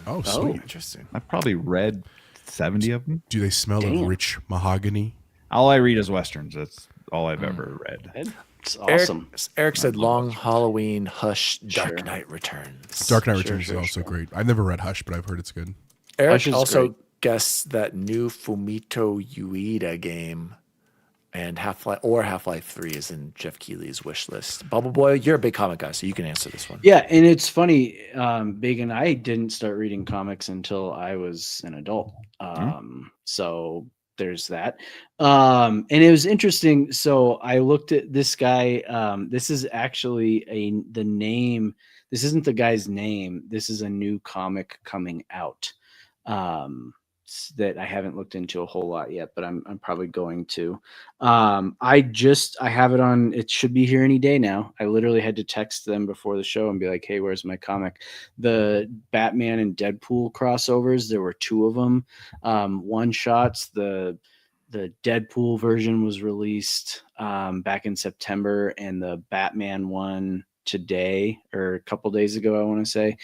Oh, sweet. Interesting. I've probably read 70 of them. Do they smell of rich mahogany? All I read is Westerns. That's all I've ever read. It's awesome. Eric said Long Halloween, Hush, Dark Knight Returns. Dark Knight Returns is also great. I've never read Hush, but I've heard it's good. Eric Hush is also great. guessed that new Fumito Ueda game and Half-Life 3 is in Jeff Keighley's wish list. Bubble Boy, you're a big comic guy, so you can answer this one. Yeah, and it's funny, Big and I didn't start reading comics until I was an adult. So there's that. And it was interesting. So I looked at this guy. This is actually the name. This isn't the guy's name. This is a new comic coming out that I haven't looked into a whole lot yet, but I'm probably going to. I have it on. It should be here any day now. I literally had to text them before the show and be like, "Hey, where's my comic?" The Batman and Deadpool crossovers. There were 2 of them. One shots. The Deadpool version was released back in September, and the Batman one today or a couple days ago, I want to say.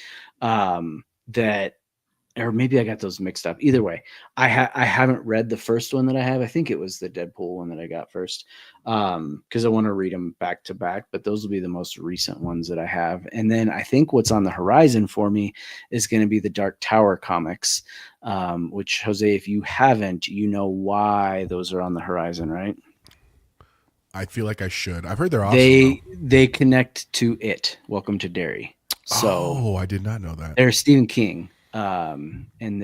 Or maybe I got those mixed up. Either way, I haven't read the first one that I have. I think it was the Deadpool one that I got first, because I want to read them back to back. But those will be the most recent ones that I have. And then I think what's on the horizon for me is going to be the Dark Tower comics, which, Jose, if you haven't, you know why those are on the horizon, right? I feel like I should. I've heard they're awesome. They connect to it. Welcome to Derry. So I did not know that. they're Stephen King. And and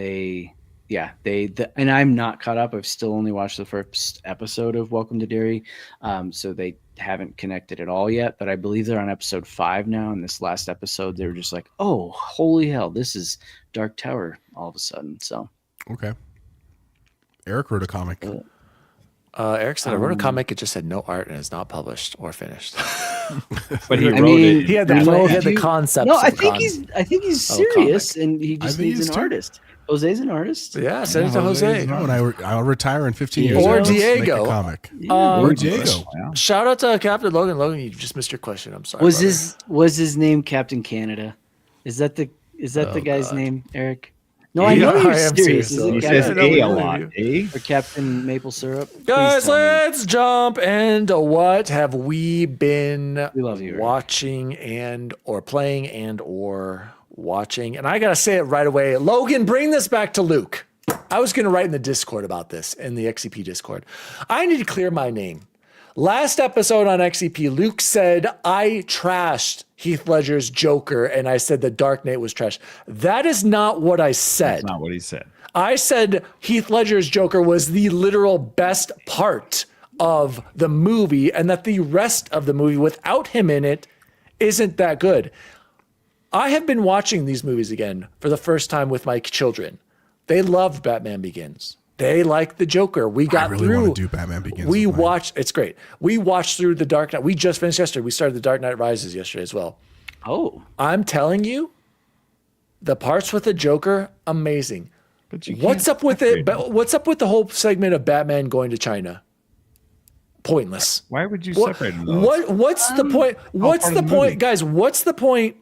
I'm not caught up. I've still only watched the first episode of Welcome to Derry. So they haven't connected at all yet, but I believe they're on episode 5 now. And this last episode, they were just like, "Oh, holy hell, this is Dark Tower all of a sudden." So, Okay. Eric wrote a comic. Eric said, I wrote a comic. It just had no art and is not published or finished. But he I wrote mean, it. He had the concept. No, I think he's serious, and he just think needs he's an too. artist. Jose's an artist. Yeah, send it to Jose. When I'll retire in 15 years. Or Let's make a Diego. comic. Um, Or Diego. Wow. Shout out to Captain Logan. Logan, you just missed your question. I'm sorry. Was brother. his name Captain Canada? Is that the guy's name, Eric? No, Yeah, I know I you're am serious. serious, Is though. it He Yeah, says Captain I know, we A a believe lot, you. eh? or Captain Maple Syrup? Please Guys, tell me. let's jump into what have we been We love you, Eric. watching and or playing and or watching. And I got to say it right away. Logan, bring this back to Luke. I was going to write in the Discord about this, in the XCP Discord. I need to clear my name. Last episode on XCP, Luke said I trashed Heath Ledger's Joker, and I said the Dark Knight was trash. That is not what I said. That's not what he said. I said Heath Ledger's Joker was the literal best part of the movie, and that the rest of the movie without him in it isn't that good. I have been watching these movies again for the first time with my children. They loved Batman Begins. They like the Joker. We got I really through. want to do Batman Begins. We with mine. watched. It's great. We watched through the Dark Knight. We just finished yesterday. We started the Dark Knight Rises yesterday as well. Oh, I'm telling you, the parts with the Joker, amazing. But you What's can't up with it? separate them. What's up with the whole segment of Batman going to China? Pointless. Why would you What, separate them? what's the point? What's part the of the movie. point, guys? What's the point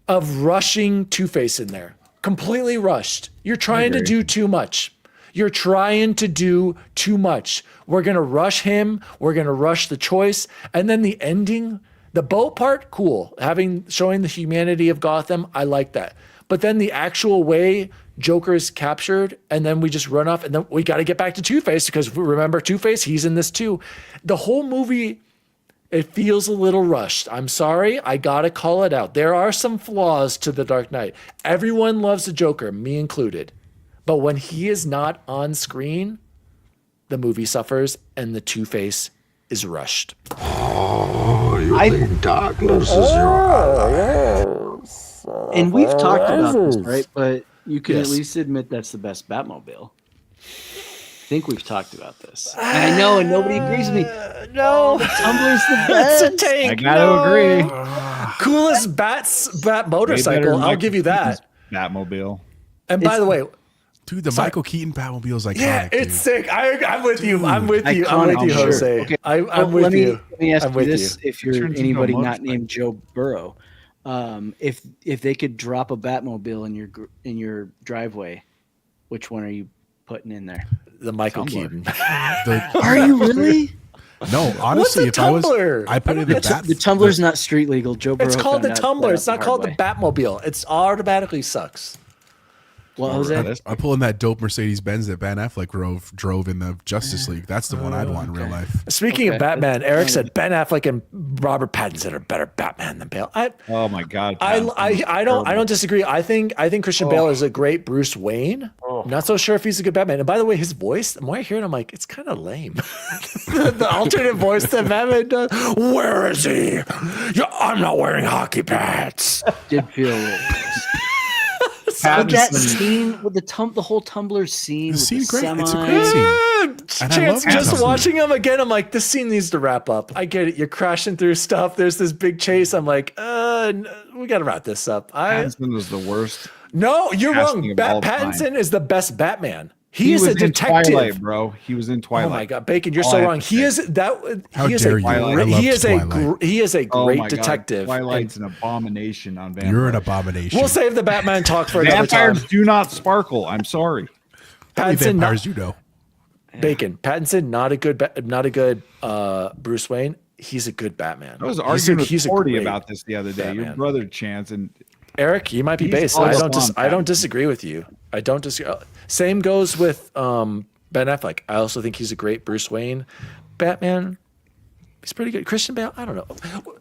of rushing Two-Face in there? Completely rushed. You're trying to agree. do too much. You're trying to do too much. We're gonna rush him. We're gonna rush the choice, and then the ending, the boat part, cool. Showing the humanity of Gotham, I like that. But then the actual way Joker is captured, and then we just run off, and then we got to get back to Two-Face because remember Two-Face, he's in this too. The whole movie, it feels a little rushed. I'm sorry, I gotta call it out. There are some flaws to The Dark Knight. Everyone loves the Joker, me included. But when he is not on screen, the movie suffers and the Two-Face is rushed. and we've talked about this, right? But you can at least admit that's the best Batmobile. I think we've talked about this. And I know, and nobody agrees with me. No, Tumbler's the it's a best. tank. I gotta agree. Coolest bat Way better motorcycle. than I'll give you that. Batmobile. And by the way, Dude, the Michael Keaton Batmobile is iconic. Yeah, it's dude. sick. I'm with you. I'm with you. I'm Iconic, with you, sure. Jose. Okay, I'm well, with you. Let me ask I'm you with this: you. if you're turns into a anybody not motorcycle. named Joe Burrow, if they could drop a Batmobile in your driveway, which one are you putting in there? The Michael Tumbler. Keaton. Are you really? No, honestly, What's a if I was, Tumbler? I put in the bat. The Tumbler's not street legal. Joe Burrow. It's called the found out Tumbler. that It's not the called the hard way. Batmobile. It's automatically sucks. What was it? I pull in that dope Mercedes Benz that Ben Affleck drove in the Justice League. That's the one I'd want in real life. Speaking of Okay. Batman, Eric said Ben Affleck and Robert Pattinson are better Batman than Bale. Oh my God. I Pattinson. don't disagree. I think Christian Bale is a great Bruce Wayne. I'm not so sure if he's a good Batman. And by the way, his voice, the more I hear it, I'm like, it's kind of lame. the alternate voice that Batman does. Where is he? Yeah, I'm not wearing hockey pads. Did feel a little. But that scene with the whole Tumblr scene. The with scene's the great. It's a semi- great scene. And I Chance, love just Pattinson. watching him again, I'm like, this scene needs to wrap up. I get it. You're crashing through stuff. There's this big chase. I'm like, we got to wrap this up. Pattinson was the worst. No, you're casting wrong. of all Pattinson is the best Batman. He Is was a in detective. Twilight, bro. He was in Oh Twilight. my God, Bacon, you're All so I have wrong. to He say. is that. How He is dare a you. I great, loved he is Twilight. he is a Oh great my God, detective. Twilight's an abomination on vampires. You're an abomination. We'll save the Batman talk for another Vampires time. do not sparkle. I'm sorry. How many Pattinson, vampires you know? Bacon, Pattinson, not a good Bruce Wayne. He's a good Batman. I was He's arguing with he's a Cordy great about this the other day. Your Batman. brother Chance, and Eric, you might be He's based. all I up don't. on I don't Pattinson. disagree with you. I don't disagree. Same goes with Ben Affleck. I also think he's a great Bruce Wayne. Batman, he's pretty good. Christian Bale, I don't know.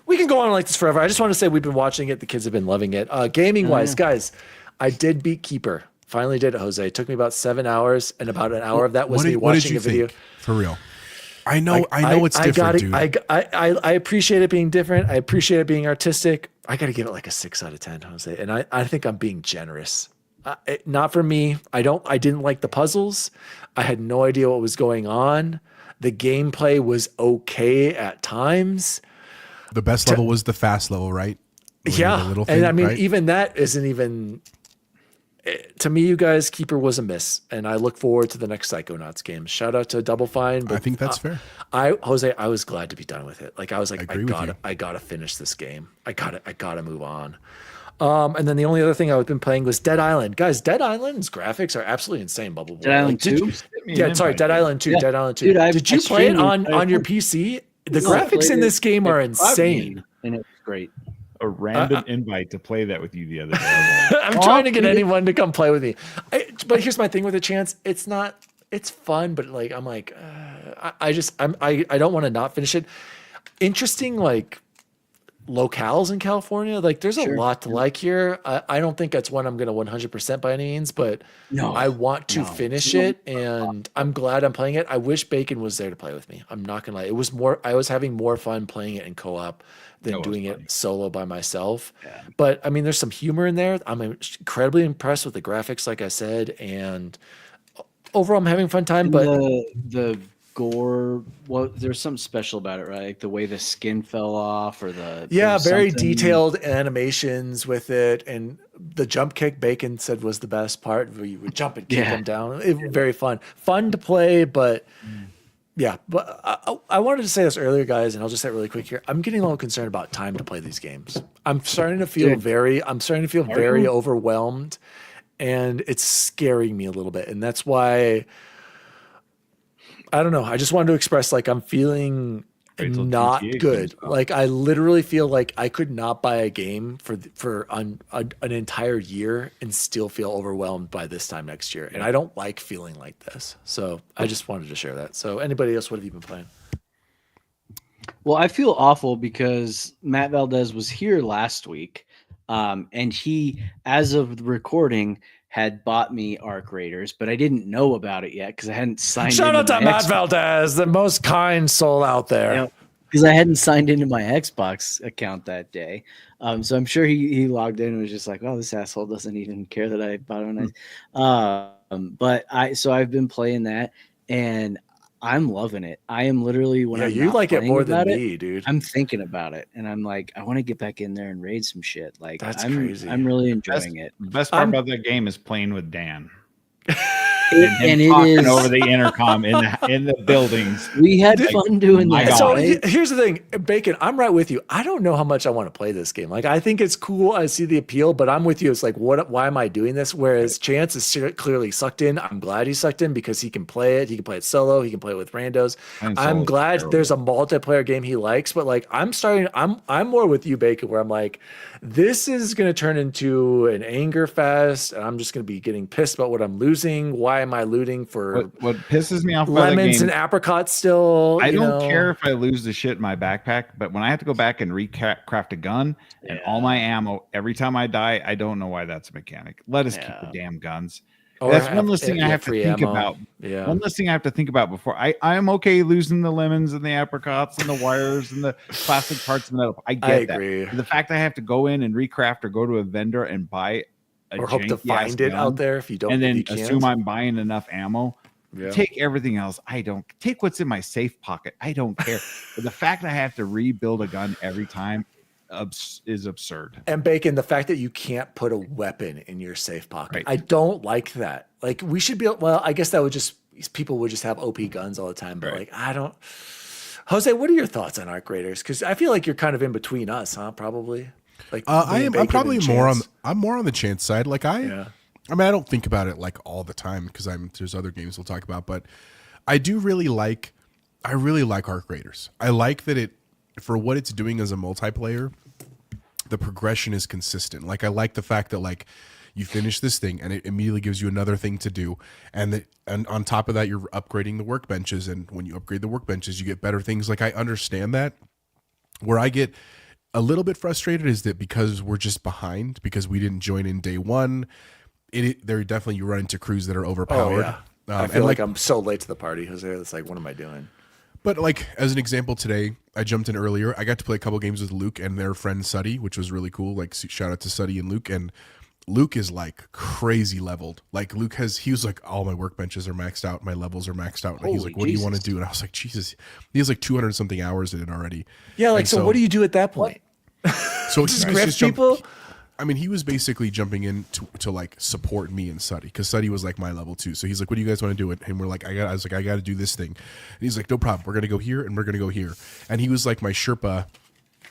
We can go on like this forever. I just want to say we've been watching it. The kids have been loving it. Gaming wise, guys, I did beat Keeper. Finally did it, Jose. It took me about 7 hours, and about an hour of that was me what did watching you a video. think? For real. I know it's different, dude. I appreciate it being different. I appreciate it being artistic. I got to give it like a 6 out of 10, Jose. And I think I'm being generous. Not for me. I didn't like the puzzles. I had no idea what was going on. The gameplay was okay at times. The best level was the fast level, right? Yeah. The little And thing, I mean, right? even that isn't even. To me, you guys, Keeper was a miss, and I look forward to the next Psychonauts game. Shout out to Double Fine. But I think that's fair. Jose, I was glad to be done with it. Like I was like, agree with you. I gotta finish this game. I gotta move on. And then the only other thing I've been playing was Dead Island. Guys, Dead Island's graphics are absolutely insane. Bubble Boy. Dead Island did 2? you- Yeah, sorry, Dead Island 2. Yeah. Dead Island 2. Dude, did you play it streamed on your PC? The graphics in this game are insane. and it's great. a random invite to play that with you the other day. I was like, I'm trying to get anyone to come play with me. But here's my thing with the Chance. It's fun, but like I'm like, I don't want to not finish it. Interesting, like locales in California. Like there's a lot to like here. I don't think that's one I'm going to 100% by any means, but No, I want to finish it, and I'm glad I'm playing it. I wish Bacon was there to play with me. I'm not gonna lie. I was having more fun playing it in co-op than doing it solo by myself. Yeah. But I mean, there's some humor in there. I'm incredibly impressed with the graphics, like I said, and overall, I'm having a fun time. But the gore, there's something special about it, right? Like the way the skin fell off, or yeah, very something- detailed animations with it, and the jump kick Bacon said was the best part, where you would jump and kick them down. Very fun to play, but yeah. But I wanted to say this earlier, guys, and I'll just say it really quick here. I'm getting a little concerned about time to play these games. I'm starting to feel very overwhelmed, and it's scaring me a little bit, and that's why. I don't know. I just wanted to express like I'm feeling not good. Like I literally feel like I could not buy a game for an entire year and still feel overwhelmed by this time next year. And I don't like feeling like this. So I just wanted to share that. So anybody else, what have you been playing? Well, I feel awful because Matt Valdez was here last week, and he, as of the recording, had bought me Arc Raiders, but I didn't know about it yet because I hadn't signed. Shout into out to my Matt Xbox. Valdez, the most kind soul out there. Because I hadn't signed into my Xbox account that day. So I'm sure he logged in and was just like, "Oh, this asshole doesn't even care that I bought him." But I've been playing that, and I'm loving it. I am literally You like it more than me, dude. I'm thinking about it, and I'm like, I want to get back in there and raid some shit. Like That's I'm crazy. I'm really enjoying it. the best part about that game is playing with Dan. And it talking is. over the intercom in the buildings. We had fun doing My that. God. So right? here's the thing, Bacon. I'm right with you. I don't know how much I want to play this game. Like, I think it's cool. I see the appeal, but I'm with you. It's like, what? Why am I doing this? Whereas Chance is clearly sucked in. I'm glad he's sucked in because he can play it. He can play it solo. He can play it with randos. And I'm solo's glad terrible. there's a multiplayer game he likes. But like, I'm more with you, Bacon. Where I'm like, this is going to turn into an anger fest, and I'm just going to be getting pissed about what I'm losing. Why am I looting for What pisses me off about the lemons game, and apricots still? I you don't know? care if I lose the shit in my backpack, but when I have to go back and recraft a gun and all my ammo every time I die, I don't know why that's a mechanic. Let us keep the damn guns. Or That's have- one less thing I yeah, have to free think ammo. about. Yeah. One less thing I have to think about before I am okay losing the lemons and the apricots and the wires and the plastic parts and metal. I get agree. that. The fact I have to go in and recraft or go to a vendor and buy a Or hope to janky-ass find it gun out there if you don't. and if then you can't. assume I'm buying enough ammo. Yeah. Take everything else. I don't take what's in my safe pocket. I don't care. But the fact that I have to rebuild a gun every time is absurd. And Bacon, the fact that you can't put a weapon in your safe pocket, Right. I don't like that. Like, we should be. Well, I guess that would just people would just have OP guns all the time. But Right. like, I don't. Jose, what are your thoughts on Arc Raiders? Because I feel like you're kind of in between us, huh? Probably. Like, I me and am. I'm Bacon probably and more on. Chance. I'm more on the Chance side. Like Yeah. I mean, I don't think about it like all the time because there's other games we'll talk about, but I do really like. I really like Arc Raiders. I like that it for what it's doing as a multiplayer. The progression is consistent. Like I like the fact that like you finish this thing and it immediately gives you another thing to do, and on top of that you're upgrading the workbenches, and when you upgrade the workbenches you get better things. Like I understand that. Where I get a little bit frustrated is that because we're just behind because we didn't join in day one. There definitely you run into crews that are overpowered. Oh yeah. I and feel like I'm so late to the party, Jose. It's like, what am I doing? But like as an example, today I jumped in earlier. I got to play a couple games with Luke and their friend Suddy, which was really cool. Like shout out to Suddy and Luke. And Luke is like crazy leveled. Like he was like, all my workbenches are maxed out, my levels are maxed out. And he's Holy like, what do you want to Jesus. do? And I was like, Jesus, he has like 200 something hours in it already. Yeah. Like, And so what do you do at that point? So Just he was grift jump- people? I mean, he was basically jumping in to like support me and Suddy because Suddy was like my level too. So he's like, "What do you guys want to do?" And we're like, I was like, "I got to do this thing." And he's like, "No problem. We're gonna go here and we're gonna go here." And he was like my Sherpa.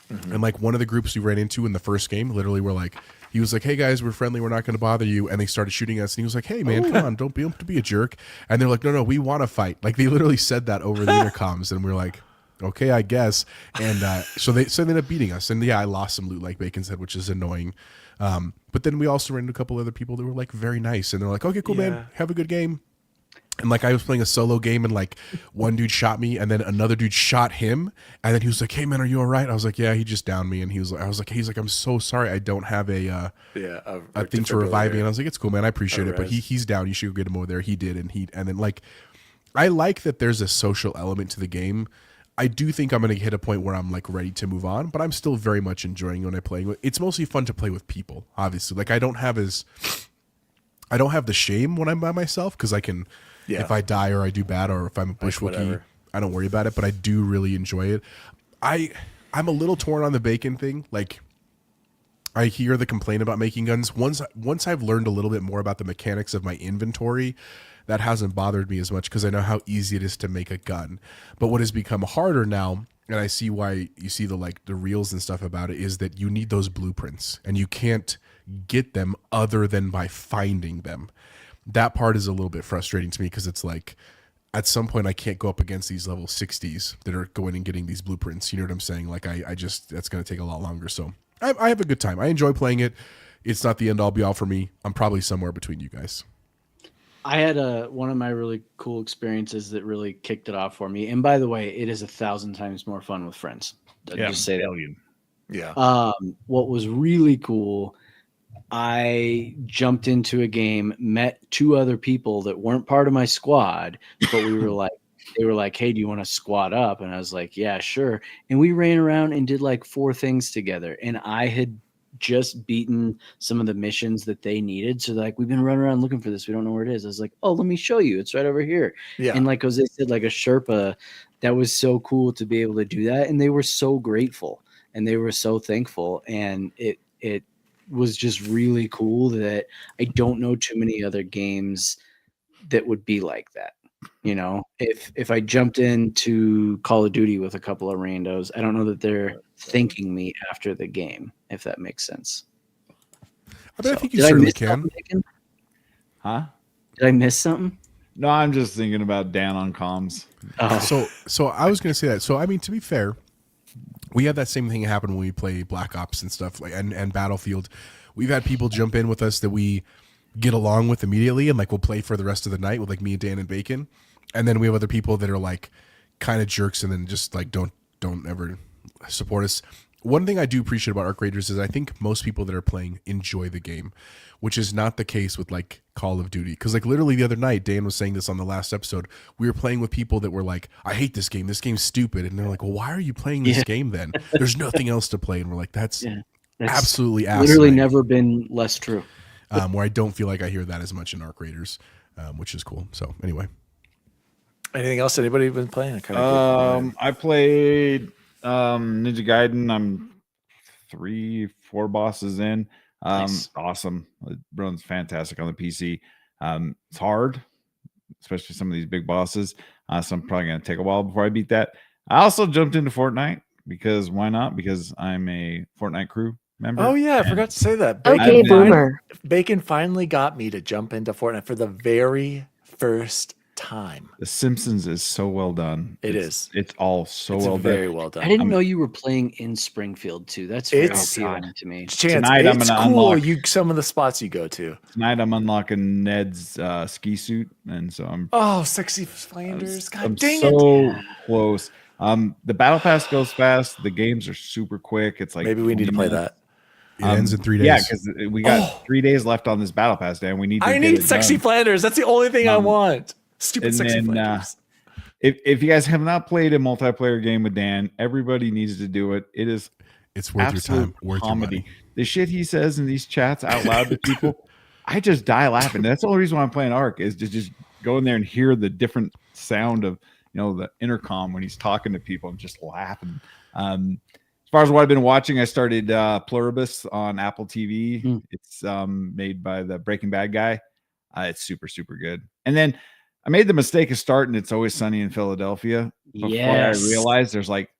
And like one of the groups we ran into in the first game, literally, we're like, he was like, "Hey guys, we're friendly. We're not gonna bother you." And they started shooting us. And he was like, "Hey man, come on, don't be a jerk." And they're like, "No, we want to fight." Like they literally said that over the intercoms, and we're like, okay, I guess. And so they ended up beating us. And yeah, I lost some loot, like Bacon said, which is annoying. But then we also ran into a couple other people that were like very nice, and they're like, okay, cool, Yeah. man, have a good game. And like I was playing a solo game, and like one dude shot me, and then another dude shot him, and then he was like, "Hey man, are you all right?" I was like, "Yeah." He just downed me, and he's like, "I'm so sorry, I don't have a thing to revive me." And I was like, "It's cool, man, I appreciate it." But he's down. You should go get him over there. He did, and then like I like that there's a social element to the game. I do think I'm going to hit a point where I'm like ready to move on, but I'm still very much enjoying when I play. It's mostly fun to play with people, obviously. Like I don't have the shame when I'm by myself because I can, if I die or I do bad or if I'm a bushwookie, whatever. I don't worry about it. But I do really enjoy it. I'm a little torn on the Bacon thing. Like I hear the complaint about making guns. Once I've learned a little bit more about the mechanics of my inventory, that hasn't bothered me as much because I know how easy it is to make a gun. But what has become harder now, and I see why you see the reels and stuff about it, is that you need those blueprints and you can't get them other than by finding them. That part is a little bit frustrating to me because it's like at some point I can't go up against these level 60s that are going and getting these blueprints. You know what I'm saying? Like I just, that's going to take a lot longer. So I have a good time. I enjoy playing it. It's not the end all be all for me. I'm probably somewhere between you guys. I had one of my really cool experiences that really kicked it off for me. And by the way, it is 1,000 times more fun with friends. I'll just say that. Yeah. What was really cool, I jumped into a game, met two other people that weren't part of my squad, but we were like, they were like, "Hey, do you want to squad up?" And I was like, "Yeah, sure." And we ran around and did like 4 things together. And I had just beaten some of the missions that they needed. So like, we've been running around looking for this. We don't know where it is. I was like, "Oh, let me show you. It's right over here." Yeah. And like Jose said, like a Sherpa, that was so cool to be able to do that. And they were so grateful and they were so thankful. And it was just really cool that I don't know too many other games that would be like that. You know, if I jumped into Call of Duty with a couple of randos, I don't know that they're thanking me after the game, if that makes sense. I mean, I think you Did I certainly miss can. something, Bacon? Huh? Did I miss something? No, I'm just thinking about Dan on comms. Oh, So I was going to say that. So I mean, to be fair, we have that same thing happen when we play Black Ops and stuff like and Battlefield. We've had people jump in with us that we get along with immediately, and like we'll play for the rest of the night with like me and Dan and Bacon. And then we have other people that are like kind of jerks and then just like don't ever support us. One thing I do appreciate about Arc Raiders is I think most people that are playing enjoy the game, which is not the case with like Call of Duty. Because like literally the other night, Dan was saying this on the last episode, we were playing with people that were like, I hate this game. This game's stupid. And they're like, well, why are you playing this game then? There's nothing else to play. And we're like, that's absolutely asinine. literally never been less true. Where I don't feel like I hear that as much in Arc Raiders, which is cool. So anyway. Anything else? Anybody been playing? I played Ninja Gaiden. I'm 3-4 bosses in. Nice. Awesome. It runs fantastic on the PC. It's hard, especially some of these big bosses. So I'm probably going to take a while before I beat that. I also jumped into Fortnite because why not? Because I'm a Fortnite crew member. Oh yeah, I forgot to say that. Okay, boomer. Bacon finally got me to jump into Fortnite for the very first time. The Simpsons is so well done. It's all so It's well very done. well done. I didn't know you were playing in Springfield too. That's very It's- appealing to me. Chance, Tonight I'm it's gonna cool. unlock- Some of the spots you go to. Tonight I'm unlocking Ned's ski suit, and so I'm Oh, sexy Flanders! God I'm dang it! so close. The battle pass goes fast. The games are super quick. It's like Maybe we need to 20 play minutes. that. It ends in 3 days. Yeah, because we got 3 days left on this battle pass, Dan. We need. To I get need it sexy done. Flanders. That's the only thing I Um, want. Stupid and sexy then, Flanders. If you guys have not played a multiplayer game with Dan, everybody needs to do it. It is It's worth your absolute time, worth your comedy. money. The shit he says in these chats out loud to people, I just die laughing. That's the only reason why I'm playing Ark is to just go in there and hear the different sound of the intercom when he's talking to people and just laughing. As far as what I've been watching, I started Pluribus on Apple TV. It's made by the Breaking Bad guy. It's super, super good. And then I made the mistake of starting It's Always Sunny in Philadelphia before Yes. I realized there's like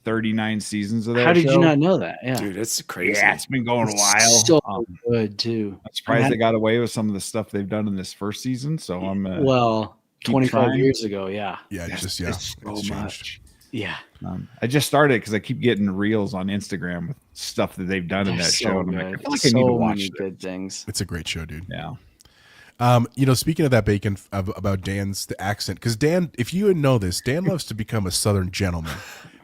39 seasons of that How did you show. not know that? Yeah, Dude, it's crazy. Yeah, it's been going a It's while. so good too. I'm surprised I- they got away with some of the stuff they've done in this first season. So I'm Well, keep 25 trying. years ago, yeah, Yeah, There's- it's there's so changed. much. yeah. I just started because I keep getting reels on Instagram with stuff that they've done in They're that so show. And I'm like, I good. feel like I need to So watch many it. good things. It's a great show, dude. Yeah. Speaking of that, Bacon, about the accent, because Dan, if you didn't know this, Dan loves to become a Southern gentleman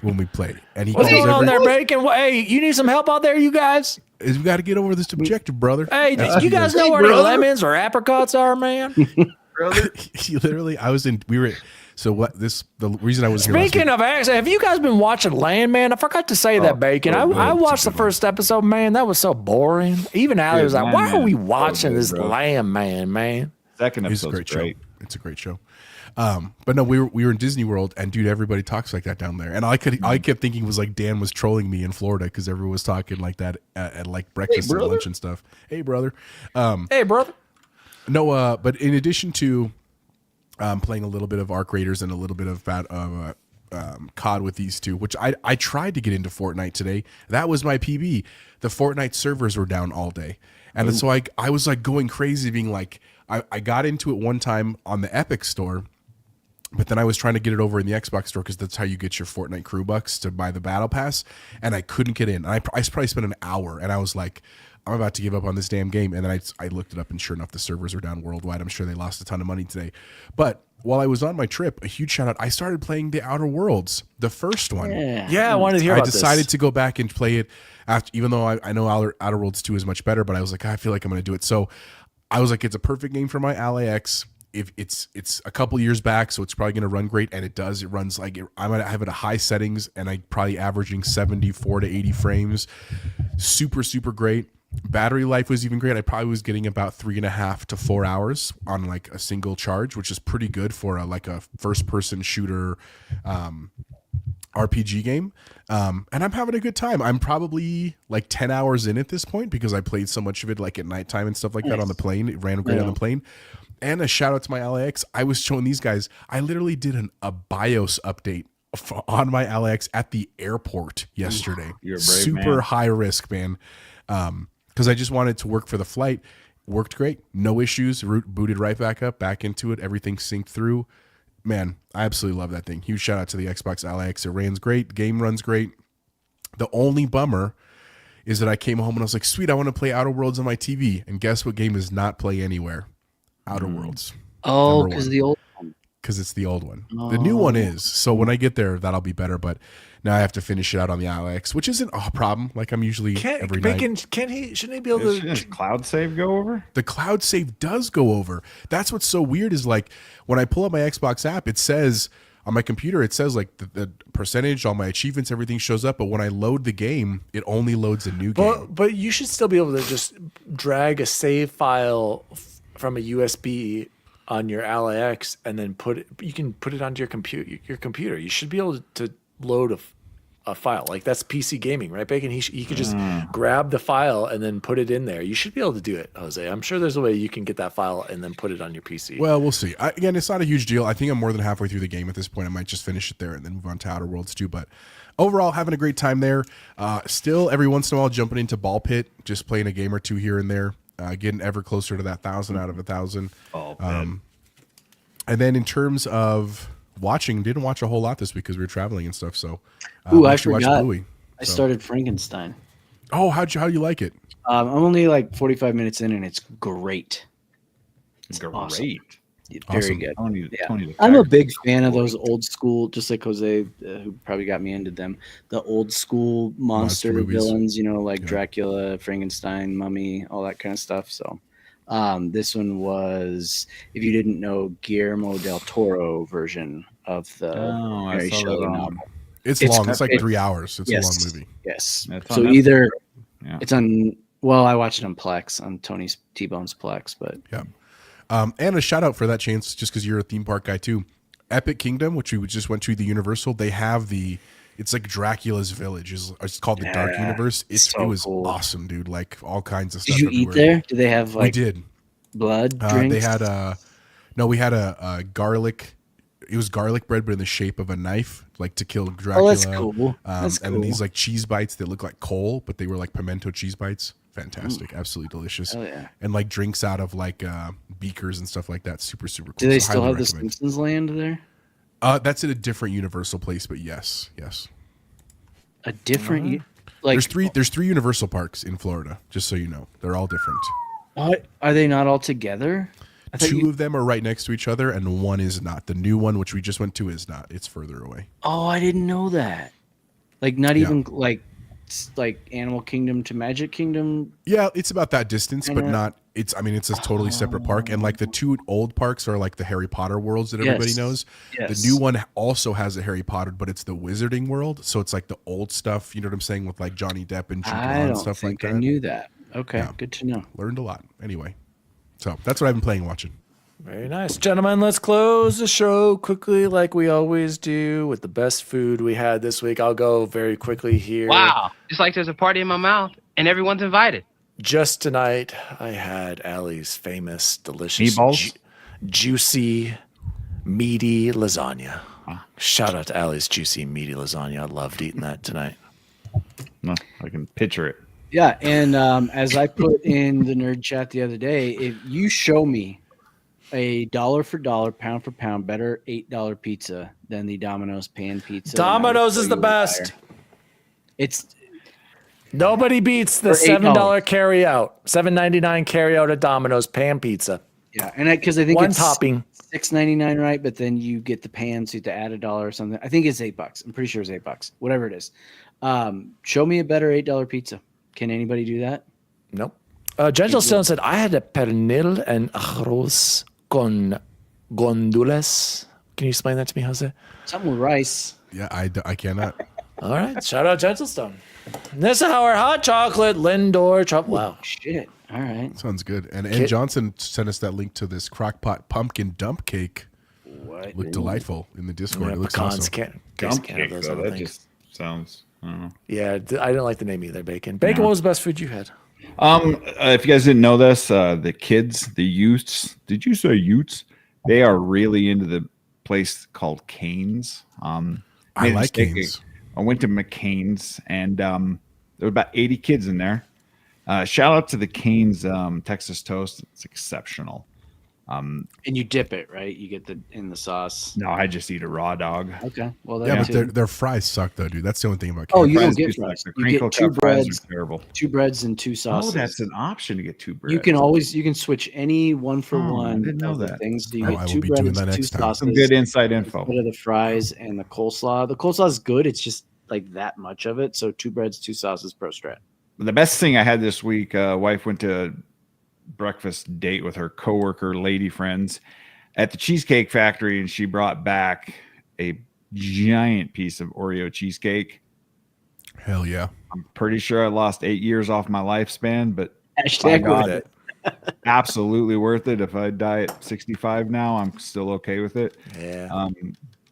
when we play, and he What's calls going on every- there, Bacon? Hey, you need some help out there, you guys? We got to get over this objective, brother. Hey, That's what you he guys does. know where the lemons or apricots are, man? He literally, we were. So what? The reason I was here last Speaking week- of accent, have you guys been watching Landman? I forgot to say that, Bacon. I good. watched the It's a good first episode, man. That was so boring. Even Allie was like, why are we Landman. watching So good, this bro. Landman, man? Second It's a episode's great great. show. It's a great show. But no, we were in Disney World, and dude, everybody talks like that down there. And I kept thinking it was like Dan was trolling me in Florida because everyone was talking like that at like breakfast and lunch and stuff. Hey, brother. Hey, brother. No, but in addition to playing a little bit of Arc Raiders and a little bit of COD with these two, which I tried to get into Fortnite today. That was my PB. The Fortnite servers were down all day. And so I was like going crazy being like, I got into it one time on the Epic store, but then I was trying to get it over in the Xbox store because that's how you get your Fortnite crew bucks to buy the battle pass. And I couldn't get in. And I probably spent an hour and I was like, I'm about to give up on this damn game. And then I looked it up and sure enough, the servers are down worldwide. I'm sure they lost a ton of money today. But while I was on my trip, a huge shout out, I started playing the Outer Worlds, the first one. Yeah, I wanted to hear I about decided this. to go back and play it after, even though I know Outer Worlds 2 is much better, but I was like, I feel like I'm going to do it. So I was like, it's a perfect game for my Ally X. If it's a couple years back, so it's probably going to run great, and it does. It runs like I'm gonna have it at high settings, and I probably averaging 74 to 80 frames. Super, super great. Battery life was even great. I probably was getting about 3.5 to 4 hours on like a single charge, which is pretty good for a first person shooter RPG game. And I'm having a good time. I'm probably like 10 hours in at this point because I played so much of it like at nighttime and stuff like that on the plane. It ran great on the plane. And a shout out to my LAX. I was showing these guys. I literally did a BIOS update on my LAX at the airport yesterday. You're a brave Super man. high risk, man. Because I just wanted to work for the flight. Worked great, no issues. Booted right back up, back into it. Everything synced through. Man, I absolutely love that thing. Huge shout out to the Xbox LX. It runs great. Game runs great. The only bummer is that I came home and I was like, sweet, I want to play Outer Worlds on my TV. And guess what game does not play anywhere? Outer Worlds. Oh, Number because one. the old one. Because it's the old one. The new one Oh. is. So when I get there, that'll be better. But now I have to finish it out on the LX, which isn't a problem. Like I'm usually every Bacon, night. shouldn't he be able to? Does cloud save go over? The cloud save does go over. That's what's so weird is like when I pull up my Xbox app, it says on my computer, it says like the percentage, all my achievements, everything shows up. But when I load the game, it only loads a new game. But you should still be able to just drag a save file from a USB on your LAX and then you can put it onto your computer. You should be able to load a file. Like that's PC gaming, right, Bacon? He could just grab the file and then put it in there. You should be able to do it, Jose. I'm sure there's a way you can get that file and then put it on your PC. Well, we'll see. Again, it's not a huge deal. I think I'm more than halfway through the game at this point. I might just finish it there and then move on to Outer Worlds too. But overall, having a great time there. Still, every once in a while, jumping into Ball Pit, just playing a game or two here and there. Getting ever closer to that 1,000 out of 1,000. And then in terms of watching, didn't watch a whole lot this week because we were traveling and stuff. So, Ooh, I actually watched forgot. Bluey. I So- started Frankenstein. Oh, how you like it? I'm only like 45 minutes in, and it's great. Great. awesome. Very Awesome. good. Tony, Yeah. Tony the I'm a Tiger. big fan of those old school, just like Jose, who probably got me into them. The old school monster movies. villains, like Yeah. Dracula, Frankenstein, Mummy, all that kind of stuff. So, this one was, if you didn't know, Guillermo del Toro version of the Oh, I Mary saw Shelley that on. novel. It's It's long. It's like it- 3 hours. It's yes. a long movie. Yes. It's on So Netflix. either Yeah. it's on. Well, I watched it on Plex, on Tony's T-Bone's Plex, but Yeah. And a shout out for that chance, just because you're a theme park guy too. Epic Kingdom, which we just went to, the Universal, they have it's like Dracula's Village. It's called the Dark Yeah, Universe. It so was cool. awesome, dude. Like all kinds of did stuff. you eat everywhere. there? Do they have We like did. blood drinks? They had we had a garlic. It was garlic bread, but in the shape of a knife, like to kill Dracula. Oh, that's cool. That's And then these cool. like cheese bites that look like coal, but they were like pimento cheese bites. Fantastic, absolutely delicious. Hell yeah. And like drinks out of like beakers and stuff like that. Super, super cool. Do they So still highly have the recommend. Simpsons land there? That's at a different Universal place, but yes. A different, like, There's three Universal parks in Florida, just so you know. They're all different. what? Are they not all together? I thought Two of them are right next to each other, and one is not. The new one, which we just went to, is not. It's further away. Oh, I didn't know that. Like, not Yeah. even like Animal Kingdom to Magic Kingdom. Yeah, it's about that distance, but Yeah. not. It's a totally separate park, and like the two old parks are like the Harry Potter worlds that everybody Yes. knows. Yes. The new one also has a Harry Potter, but it's the Wizarding World, so it's like the old stuff. You know what I'm saying, with like Johnny Depp and Jude Law I and don't stuff like think I that. knew that. Okay, Yeah. good to know. Learned a lot. Anyway, so that's what I've been playing and watching. Very nice. Gentlemen, let's close the show quickly like we always do with the best food we had this week. I'll go very quickly here. Wow. It's like there's a party in my mouth and everyone's invited. Just tonight, I had Allie's famous, delicious, Meatballs? juicy, meaty lasagna. Shout out to Allie's juicy, meaty lasagna. I loved eating that tonight. No, I can picture it. Yeah, and as I put in the nerd chat the other day, if you show me a dollar for dollar, pound for pound, better $8 pizza than the Domino's pan pizza, Domino's then I will is the show you a best. liar. It's Nobody beats the For $7 $8. carry out, $7.99 carry out at Domino's pan pizza. yeah, and because I think One it's topping. $6.99, right? But then you get the pan, so you have to add $1 or something. I think it's $8. I'm pretty sure it's $8. Whatever it is. Show me a better $8 pizza. Can anybody do that? Nope. Gentle Stone said, I had a pernil and arroz con gondolas. Can you explain that to me, Jose? Something with rice. Yeah, I cannot. All right. Shout out Gentle Stone. Nissauer hot chocolate, Lindor chocolate. Wow. Shit. All right. Sounds good. And Kit- Johnson sent us that link to this crockpot pumpkin dump cake. What? Looked delightful in the Discord. Yeah, it looks pecans awesome. can't have those, I don't that think. just sounds. I don't know. Yeah, I didn't like the name either, Bacon. Bacon, what was the best food you had? If you guys didn't know this, the kids, the youths, did you say youths? They are really into the place called Canes. I Made a like mistake. Canes. I went to McCain's and there were about 80 kids in there. Shout out to the Canes Texas toast. It's exceptional. And you dip it, right? You get in the sauce. No, I just eat a raw dog. Okay. Well, Yeah, that but too. their fries suck though, dude. That's the only thing about Oh, Canes. you don't Fries get do suck. fries. The You get crinkle two cut fries breads, are terrible. 2 breads and 2 Oh, sauces. that's an option to get 2 breads. You can switch any one for Oh, I one didn't know of the that. things. So you Oh, get I will 2 be doing breads, that 2 next time. sauces, Some good inside info. instead of the fries and the coleslaw. The coleslaw is good. It's just like that much of it. So 2 breads, 2 sauces, pro strat. The best thing I had this week, wife went to a breakfast date with her coworker lady friends at the Cheesecake Factory, and she brought back a giant piece of Oreo cheesecake. Hell yeah. I'm pretty sure I lost 8 years off my lifespan, but Hashtag God. worth it. absolutely worth it. If I die at 65 now, I'm still okay with it. Yeah.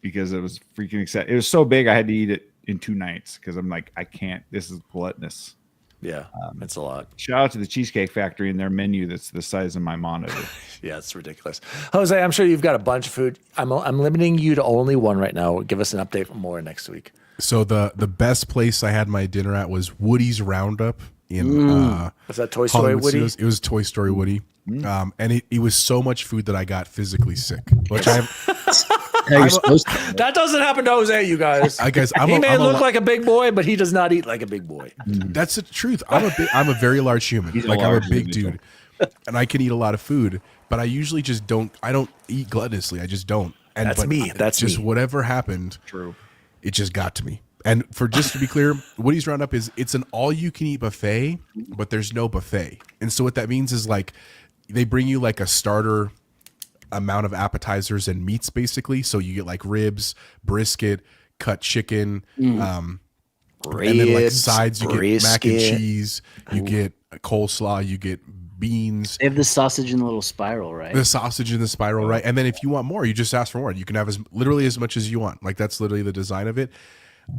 Because it was freaking exciting. It was so big, I had to eat it in 2 nights because I'm like, I can't. This is gluttonous. Yeah. It's a lot. Shout out to the Cheesecake Factory and their menu that's the size of my monitor. Yeah, it's ridiculous. Jose, I'm sure you've got a bunch of food. I'm limiting you to only one right now. Give us an update for more next week. So the best place I had my dinner at was Woody's Roundup in Was that Toy Story Hollywood Woody? Studios. It was Toy Story Woody. And it was so much food that I got physically sick, which I have. You're supposed to. That doesn't happen to Jose, you guys. I guess I'm he a, may I'm a look lo- like a big boy, but he does not eat like a big boy. That's the truth. I'm a very large human. He's a Like I'm a large big individual. dude, and I can eat a lot of food. But I usually just don't. I don't eat gluttonously. I just don't. And That's but me. That's just me. whatever happened. True. It just got to me. And for just to be clear, Woody's Roundup it's an all-you-can-eat buffet, but there's no buffet. And so what that means is like they bring you like a starter amount of appetizers and meats basically. So you get like ribs, brisket, cut chicken, and then like Ribs, sides you get mac and brisket. cheese, you get a coleslaw, you get beans, They have the sausage in the little spiral, right? the sausage in the spiral, right? And then if you want more, you just ask for more. You can have literally as much as you want. Like that's literally the design of it.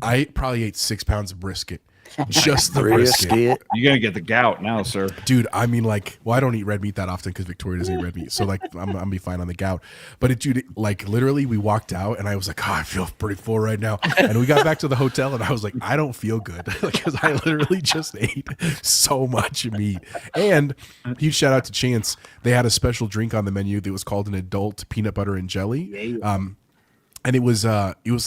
I probably ate 6 pounds of brisket, just the brisket. Brisket. You're going to get the gout now, sir. Dude, I mean, like, well, I don't eat red meat that often because Victoria doesn't eat red meat, so like, I'm gonna be fine on the gout. But like, literally, we walked out, and I was like, oh, I feel pretty full right now. And we got back to the hotel, and I was like, I don't feel good because I literally just ate so much meat. And huge shout out to Chance. They had a special drink on the menu that was called an adult peanut butter and jelly. And it was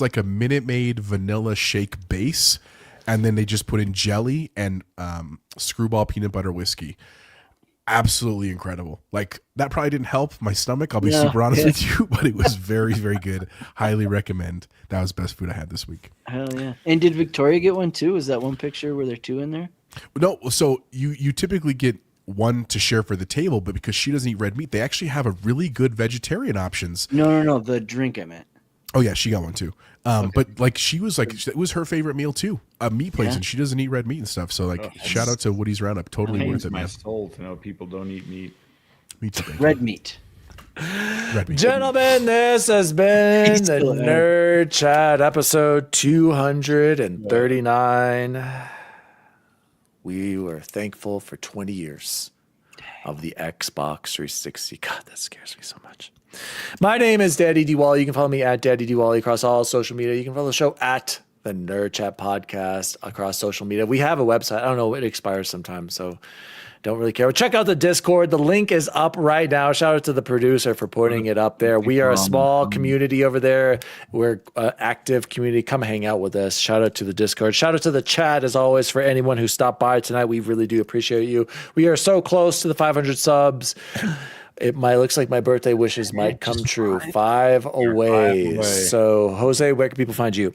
like a Minute Maid vanilla shake base, and then they just put in jelly and Screwball peanut butter whiskey. Absolutely incredible. Like that probably didn't help my stomach. I'll be super honest with you, but it was very, very good. Highly recommend. That was best food I had this week. Hell yeah. And did Victoria get one too? Is that one picture where there are 2 in there? No, so you typically get one to share for the table, but because she doesn't eat red meat, they actually have a really good vegetarian options. No. The drink I meant. Oh yeah, she got one too. But like she was like it was her favorite meal too. A meat place, and she doesn't eat red meat and stuff. So like, shout out to Woody's Roundup. Totally worth Pains it, my man. soul to know people don't eat meat. Me too. thank Red meat. you. Red meat. Gentlemen, this has been the still there. Nerd Chat episode 239. We were thankful for 20 years of the Xbox 360. God, that scares me so much. My name is Daddy D Wally. You can follow me at Daddy D Wally across all social media. You can follow the show at the Nerd Chat Podcast across social media. We have a website. I don't know, it expires sometimes, so don't really care. Check out the Discord. The link is up right now. Shout out to the producer for putting it up there. We are a small community over there. We're an active community. Come hang out with us. Shout out to the Discord. Shout out to the chat, as always, for anyone who stopped by tonight. We really do appreciate you. We are so close to the 500 subs. Looks like my birthday wishes might come true. 5 away. So, Jose, where can people find you?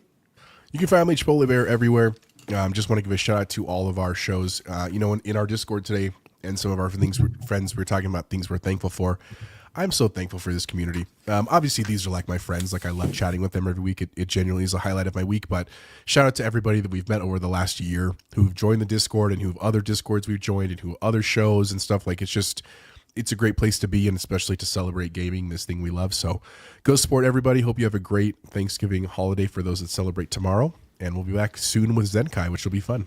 You can find me Chipotle Bear everywhere. Just want to give a shout out to all of our shows. In our Discord today, and some of our friends, we're talking about things we're thankful for. I'm so thankful for this community. Obviously, these are like my friends. Like I love chatting with them every week. It genuinely is a highlight of my week. But shout out to everybody that we've met over the last year who've joined the Discord and who have other Discords we've joined and who other shows and stuff. Like it's a great place to be, and especially to celebrate gaming, this thing we love. So go support everybody. Hope you have a great Thanksgiving holiday for those that celebrate tomorrow. And we'll be back soon with Zenkai, which will be fun.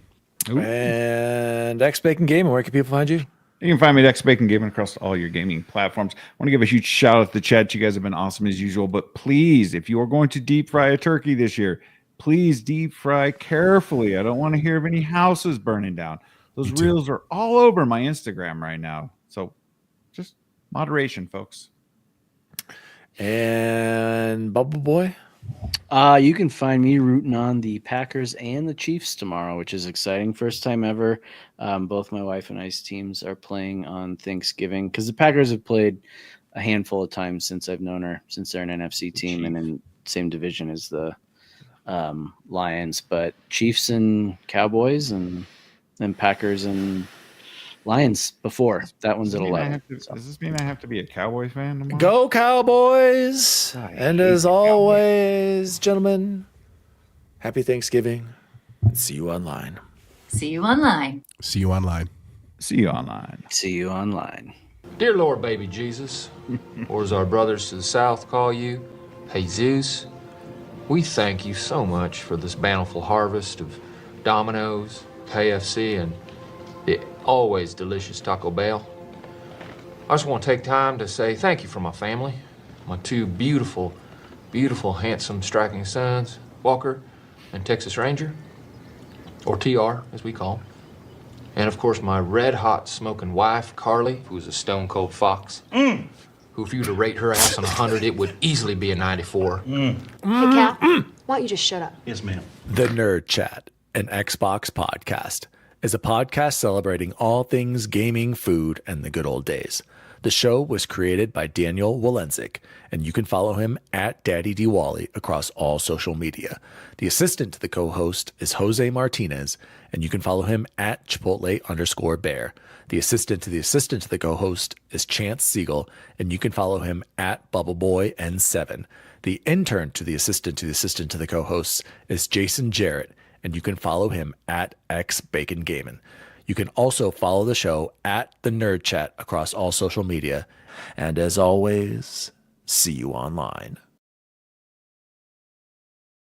And X Bacon Gaming, where can people find you? You can find me at X Bacon Gaming across all your gaming platforms. I want to give a huge shout out to the chat. You guys have been awesome as usual. But please, if you are going to deep fry a turkey this year, please deep fry carefully. I don't want to hear of any houses burning down. Those reels are all over my Instagram right now. So just moderation, folks. And Bubble Boy? You can find me rooting on the Packers and the Chiefs tomorrow, which is exciting. First time ever. Both my wife and I's teams are playing on Thanksgiving because the Packers have played a handful of times since I've known her, since they're an NFC team and in same division as the Lions. But Chiefs and Cowboys and then Packers and Lions before. That one's at 11. Does this mean I have to be a Cowboys fan tomorrow? Go Cowboys! And as always, gentlemen, happy Thanksgiving and see you online. See you online. See you online. See you online. See you online. Dear Lord, baby Jesus, or as our brothers to the south call you, Jesus, we thank you so much for this bountiful harvest of Domino's, KFC, and the always delicious Taco Bell. I just want to take time to say thank you for my family, my two beautiful, handsome, striking sons, Walker and Texas Ranger, or TR, as we call him. And of course, my red-hot smoking wife, Carly, who's a stone-cold fox, who if you were to rate her ass on 100, it would easily be a 94. Hey, Cal, why don't you just shut up? Yes, ma'am. The Nerd Chat, an Xbox podcast, is a podcast celebrating all things gaming, food, and the good old days. The show was created by Daniel Walenzik, and you can follow him at Daddy Diwali across all social media. The assistant to the co-host is Jose Martinez, and you can follow him at Chipotle_bear. The assistant to the co-host is Chance Siegel, and you can follow him at BubbleBoyN7. The intern to the assistant to the co-hosts is Jason Jarrett, and you can follow him at X Bacon Gaming. You can also follow the show at The Nerd Chat across all social media. And as always, see you online.